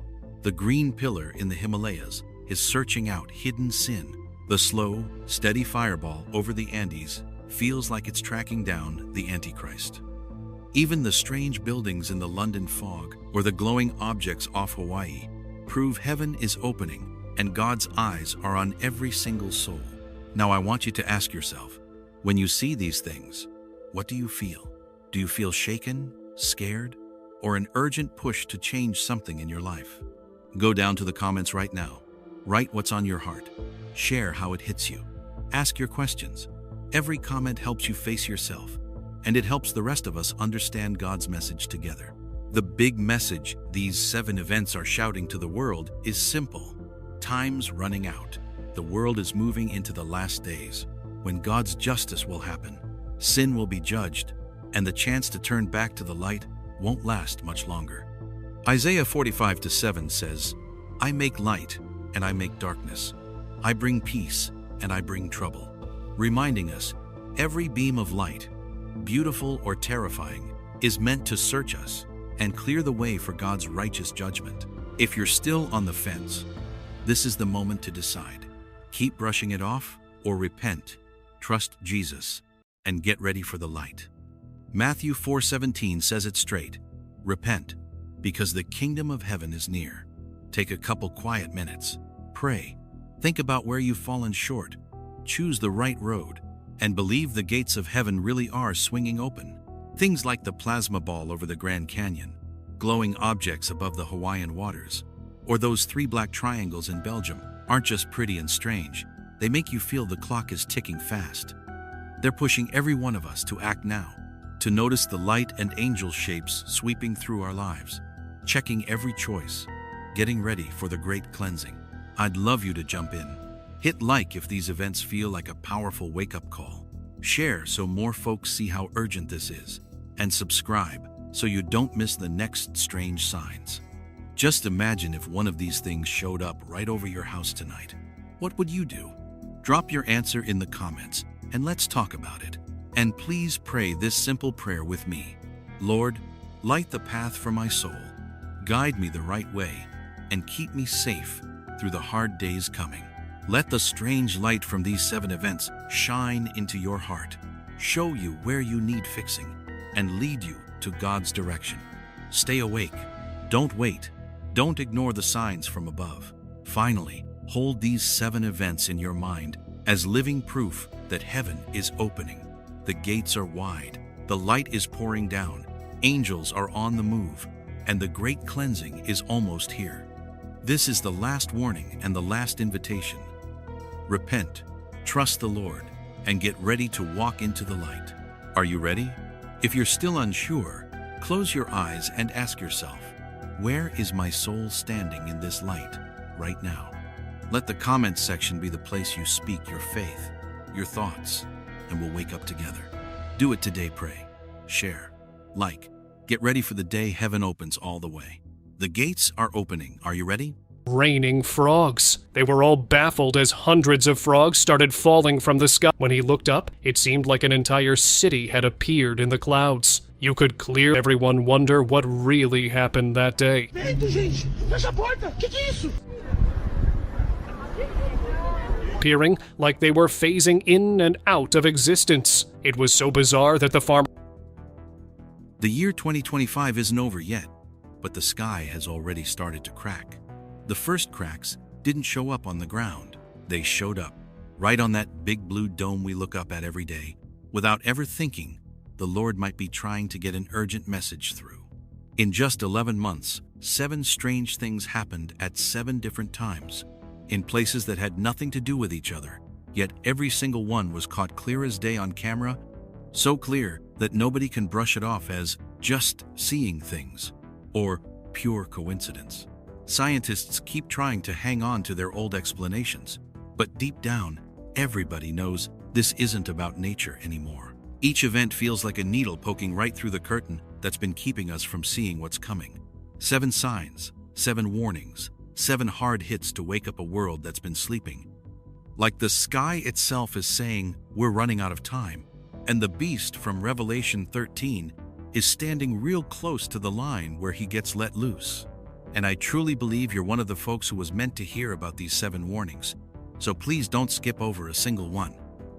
The green pillar in the Himalayas is searching out hidden sin. The slow, steady fireball over the Andes feels like it's tracking down the Antichrist. Even the strange buildings in the London fog or the glowing objects off Hawaii prove heaven is opening and God's eyes are on every single soul. Now I want you to ask yourself, when you see these things, what do you feel? Do you feel shaken, scared, or an urgent push to change something in your life? Go down to the comments right now. Write what's on your heart. Share how it hits you. Ask your questions. Every comment helps you face yourself, and it helps the rest of us understand God's message together. The big message these 7 events are shouting to the world is simple. Time's running out. The world is moving into the last days, when God's justice will happen. Sin will be judged, and the chance to turn back to the light won't last much longer. Isaiah 45:7 says, "I make light, and I make darkness. I bring peace, and I bring trouble." Reminding us, every beam of light, beautiful or terrifying, is meant to search us and clear the way for God's righteous judgment. If you're still on the fence, this is the moment to decide. Keep brushing it off or repent, trust Jesus, and get ready for the light. Matthew 4:17 says it straight. Repent, because the kingdom of heaven is near. Take a couple quiet minutes. Pray. Think about where you've fallen short. Choose the right road, and believe the gates of heaven really are swinging open. Things like the plasma ball over the Grand Canyon, glowing objects above the Hawaiian waters, or those 3 black triangles in Belgium aren't just pretty and strange. They make you feel the clock is ticking fast. They're pushing every one of us to act now, to notice the light and angel shapes sweeping through our lives, checking every choice, getting ready for the great cleansing. I'd love you to jump in. Hit like if these events feel like a powerful wake-up call. Share so more folks see how urgent this is. And subscribe so you don't miss the next strange signs. Just imagine if one of these things showed up right over your house tonight. What would you do? Drop your answer in the comments and let's talk about it. And please pray this simple prayer with me. Lord, light the path for my soul. Guide me the right way and keep me safe through the hard days coming. Let the strange light from these 7 events shine into your heart, show you where you need fixing, and lead you to God's direction. Stay awake. Don't wait. Don't ignore the signs from above. Finally, hold these 7 events in your mind as living proof that heaven is opening. The gates are wide, the light is pouring down, angels are on the move, and the great cleansing is almost here. This is the last warning and the last invitation. Repent, trust the Lord, and get ready to walk into the light. Are you ready? If you're still unsure, close your eyes and ask yourself, where is my soul standing in this light right now? Let the comments section be the place you speak your faith, your thoughts, and we'll wake up together. Do it today, pray, share, like. Get ready for the day heaven opens all the way. The gates are opening. Are you ready? Raining frogs. They were all baffled as hundreds of frogs started falling from the sky. When he looked up, it seemed like an entire city had appeared in the clouds. You could clearly everyone wonder what really happened that day. Appearing like they were phasing in and out of existence. It was so bizarre that the farmer. The year 2025 isn't over yet, but the sky has already started to crack. The first cracks didn't show up on the ground. They showed up right on that big blue dome we look up at every day, without ever thinking the Lord might be trying to get an urgent message through. In just 11 months, 7 strange things happened at 7 different times, in places that had nothing to do with each other, yet every single one was caught clear as day on camera, so clear that nobody can brush it off as just seeing things or pure coincidence. Scientists keep trying to hang on to their old explanations, but deep down, everybody knows this isn't about nature anymore. Each event feels like a needle poking right through the curtain that's been keeping us from seeing what's coming. 7 signs, 7 warnings, 7 hard hits to wake up a world that's been sleeping. Like the sky itself is saying, we're running out of time. And the beast from Revelation 13 is standing real close to the line where he gets let loose. And I truly believe you're one of the folks who was meant to hear about these 7 warnings. So please don't skip over a single one.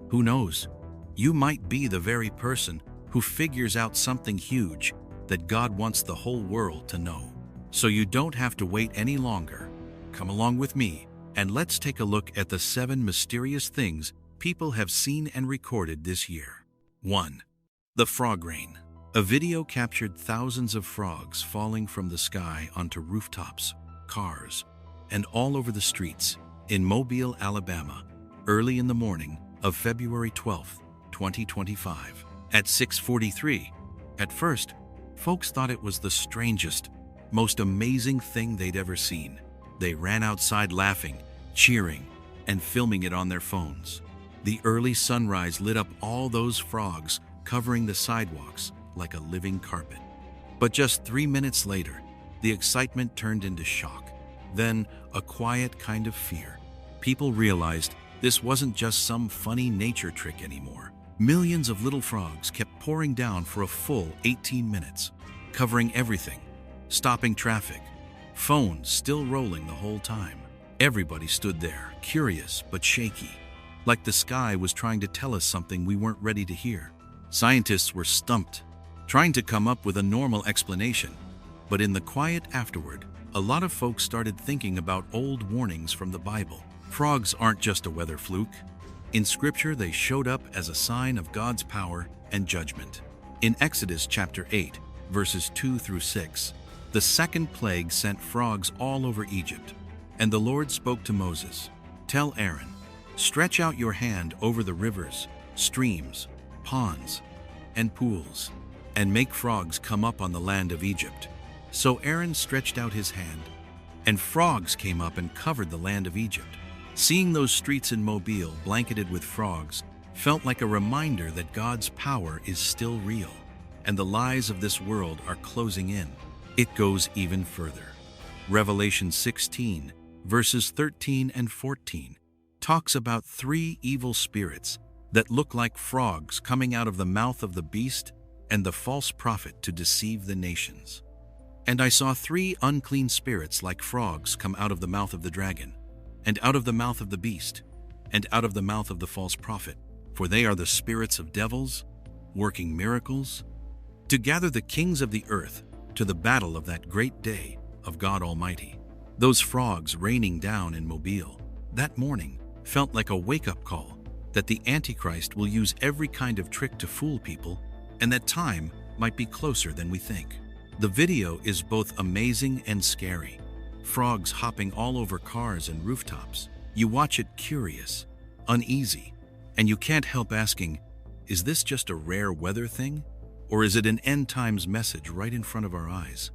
Who knows? You might be the very person who figures out something huge that God wants the whole world to know. So you don't have to wait any longer. Come along with me and let's take a look at the 7 mysterious things people have seen and recorded this year. 1. The frog rain. A video captured thousands of frogs falling from the sky onto rooftops, cars, and all over the streets in Mobile, Alabama, early in the morning of February 12, 2025, at 6:43. At first, folks thought it was the strangest, most amazing thing they'd ever seen. They ran outside laughing, cheering, and filming it on their phones. The early sunrise lit up all those frogs, covering the sidewalks like a living carpet. But just 3 minutes later, the excitement turned into shock, then a quiet kind of fear. People realized this wasn't just some funny nature trick anymore. Millions of little frogs kept pouring down for a full 18 minutes, covering everything, stopping traffic, phones still rolling the whole time. Everybody stood there, curious but shaky, like the sky was trying to tell us something we weren't ready to hear. Scientists were stumped, trying to come up with a normal explanation. But in the quiet afterward, a lot of folks started thinking about old warnings from the Bible. Frogs aren't just a weather fluke. In Scripture, they showed up as a sign of God's power and judgment. In Exodus chapter 8, verses 2 through 6, the second plague sent frogs all over Egypt. And the Lord spoke to Moses, "Tell Aaron, stretch out your hand over the rivers, streams, ponds, and pools, and make frogs come up on the land of Egypt." So Aaron stretched out his hand, and frogs came up and covered the land of Egypt. Seeing those streets in Mobile blanketed with frogs felt like a reminder that God's power is still real, and the lies of this world are closing in. It goes even further. Revelation 16, verses 13 and 14, talks about 3 evil spirits that look like frogs coming out of the mouth of the beast and the false prophet to deceive the nations. And I saw 3 unclean spirits like frogs come out of the mouth of the dragon, and out of the mouth of the beast, and out of the mouth of the false prophet, for they are the spirits of devils, working miracles, to gather the kings of the earth to the battle of that great day of God Almighty. Those frogs raining down in Mobile that morning felt like a wake-up call that the Antichrist will use every kind of trick to fool people, and that time might be closer than we think. The video is both amazing and scary. Frogs hopping all over cars and rooftops. You watch it curious, uneasy, and you can't help asking, is this just a rare weather thing? Or is it an end times message right in front of our eyes?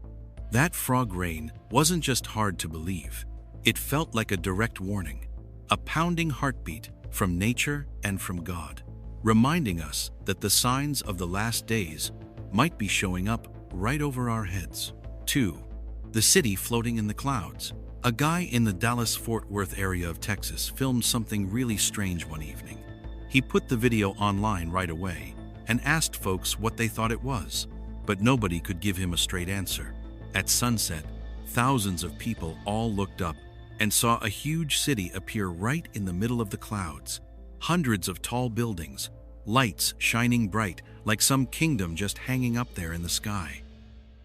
That frog rain wasn't just hard to believe. It felt like a direct warning, a pounding heartbeat from nature and from God, reminding us that the signs of the last days might be showing up right over our heads. 2. The city floating in the clouds. A guy in the Dallas-Fort Worth area of Texas filmed something really strange one evening. He put the video online right away and asked folks what they thought it was, but nobody could give him a straight answer. At sunset, thousands of people all looked up and saw a huge city appear right in the middle of the clouds. Hundreds of tall buildings, lights shining bright like some kingdom just hanging up there in the sky.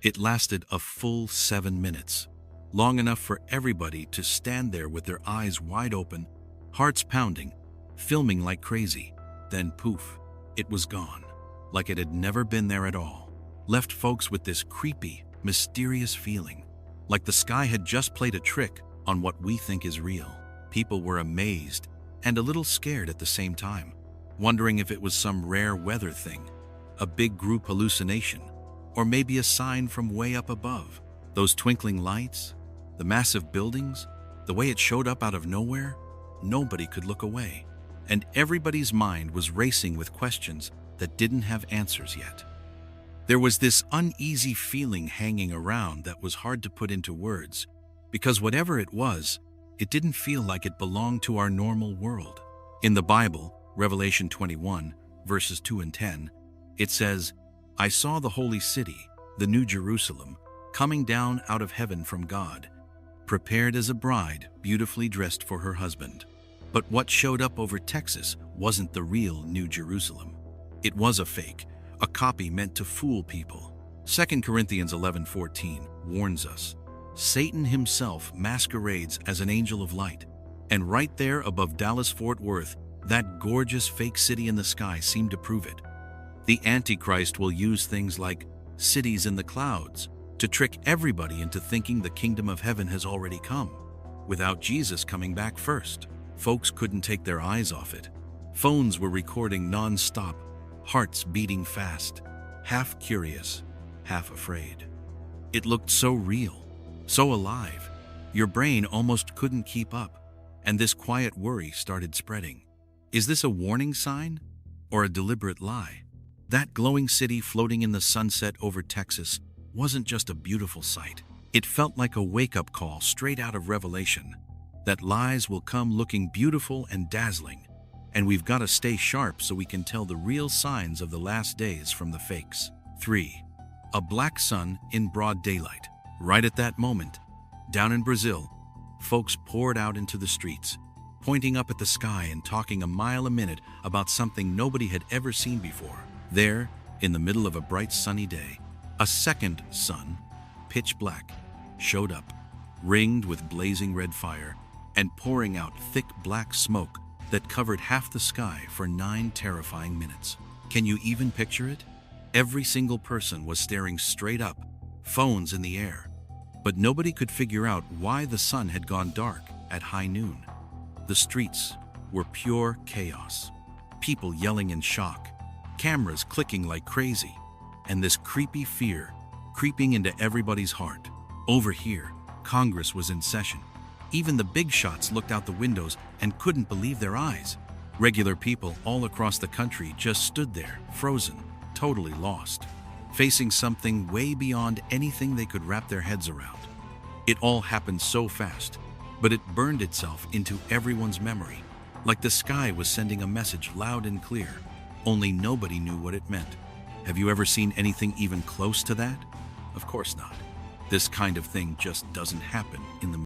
It lasted a full 7 minutes, long enough for everybody to stand there with their eyes wide open, hearts pounding, filming like crazy. Then poof, it was gone, like it had never been there at all. Left folks with this creepy, mysterious feeling, like the sky had just played a trick on what we think is real. People were amazed and a little scared at the same time, wondering if it was some rare weather thing, a big group hallucination, or maybe a sign from way up above. Those twinkling lights, the massive buildings, the way it showed up out of nowhere, nobody could look away. And everybody's mind was racing with questions that didn't have answers yet. There was this uneasy feeling hanging around that was hard to put into words, because whatever it was, it didn't feel like it belonged to our normal world. In the Bible, Revelation 21, verses 2 and 10, it says, "I saw the holy city, the New Jerusalem, coming down out of heaven from God, prepared as a bride, beautifully dressed for her husband." But what showed up over Texas wasn't the real New Jerusalem. It was a fake, a copy meant to fool people. 2 Corinthians 11:14 warns us, Satan himself masquerades as an angel of light. And right there above Dallas-Fort Worth, that gorgeous fake city in the sky seemed to prove it. The Antichrist will use things like cities in the clouds to trick everybody into thinking the kingdom of heaven has already come, without Jesus coming back first. Folks couldn't take their eyes off it. Phones were recording non-stop, hearts beating fast, half curious, half afraid. It looked so real, so alive. Your brain almost couldn't keep up, and this quiet worry started spreading. Is this a warning sign or a deliberate lie? That glowing city floating in the sunset over Texas wasn't just a beautiful sight. It felt like a wake-up call straight out of Revelation, that lies will come looking beautiful and dazzling, and we've got to stay sharp so we can tell the real signs of the last days from the fakes. 3. A black sun in broad daylight. Right at that moment, down in Brazil, folks poured out into the streets, pointing up at the sky and talking a mile a minute about something nobody had ever seen before. There, in the middle of a bright sunny day, a second sun, pitch black, showed up, ringed with blazing red fire and pouring out thick black smoke that covered half the sky for 9 terrifying minutes. Can you even picture it? Every single person was staring straight up, phones in the air, but nobody could figure out why the sun had gone dark at high noon. The streets were pure chaos, people yelling in shock, cameras clicking like crazy, and this creepy fear creeping into everybody's heart. Over here, Congress was in session. Even the big shots looked out the windows and couldn't believe their eyes. Regular people all across the country just stood there, frozen, totally lost, facing something way beyond anything they could wrap their heads around. It all happened so fast, but it burned itself into everyone's memory, like the sky was sending a message loud and clear, only nobody knew what it meant. Have you ever seen anything even close to that? Of course not. This kind of thing just doesn't happen in the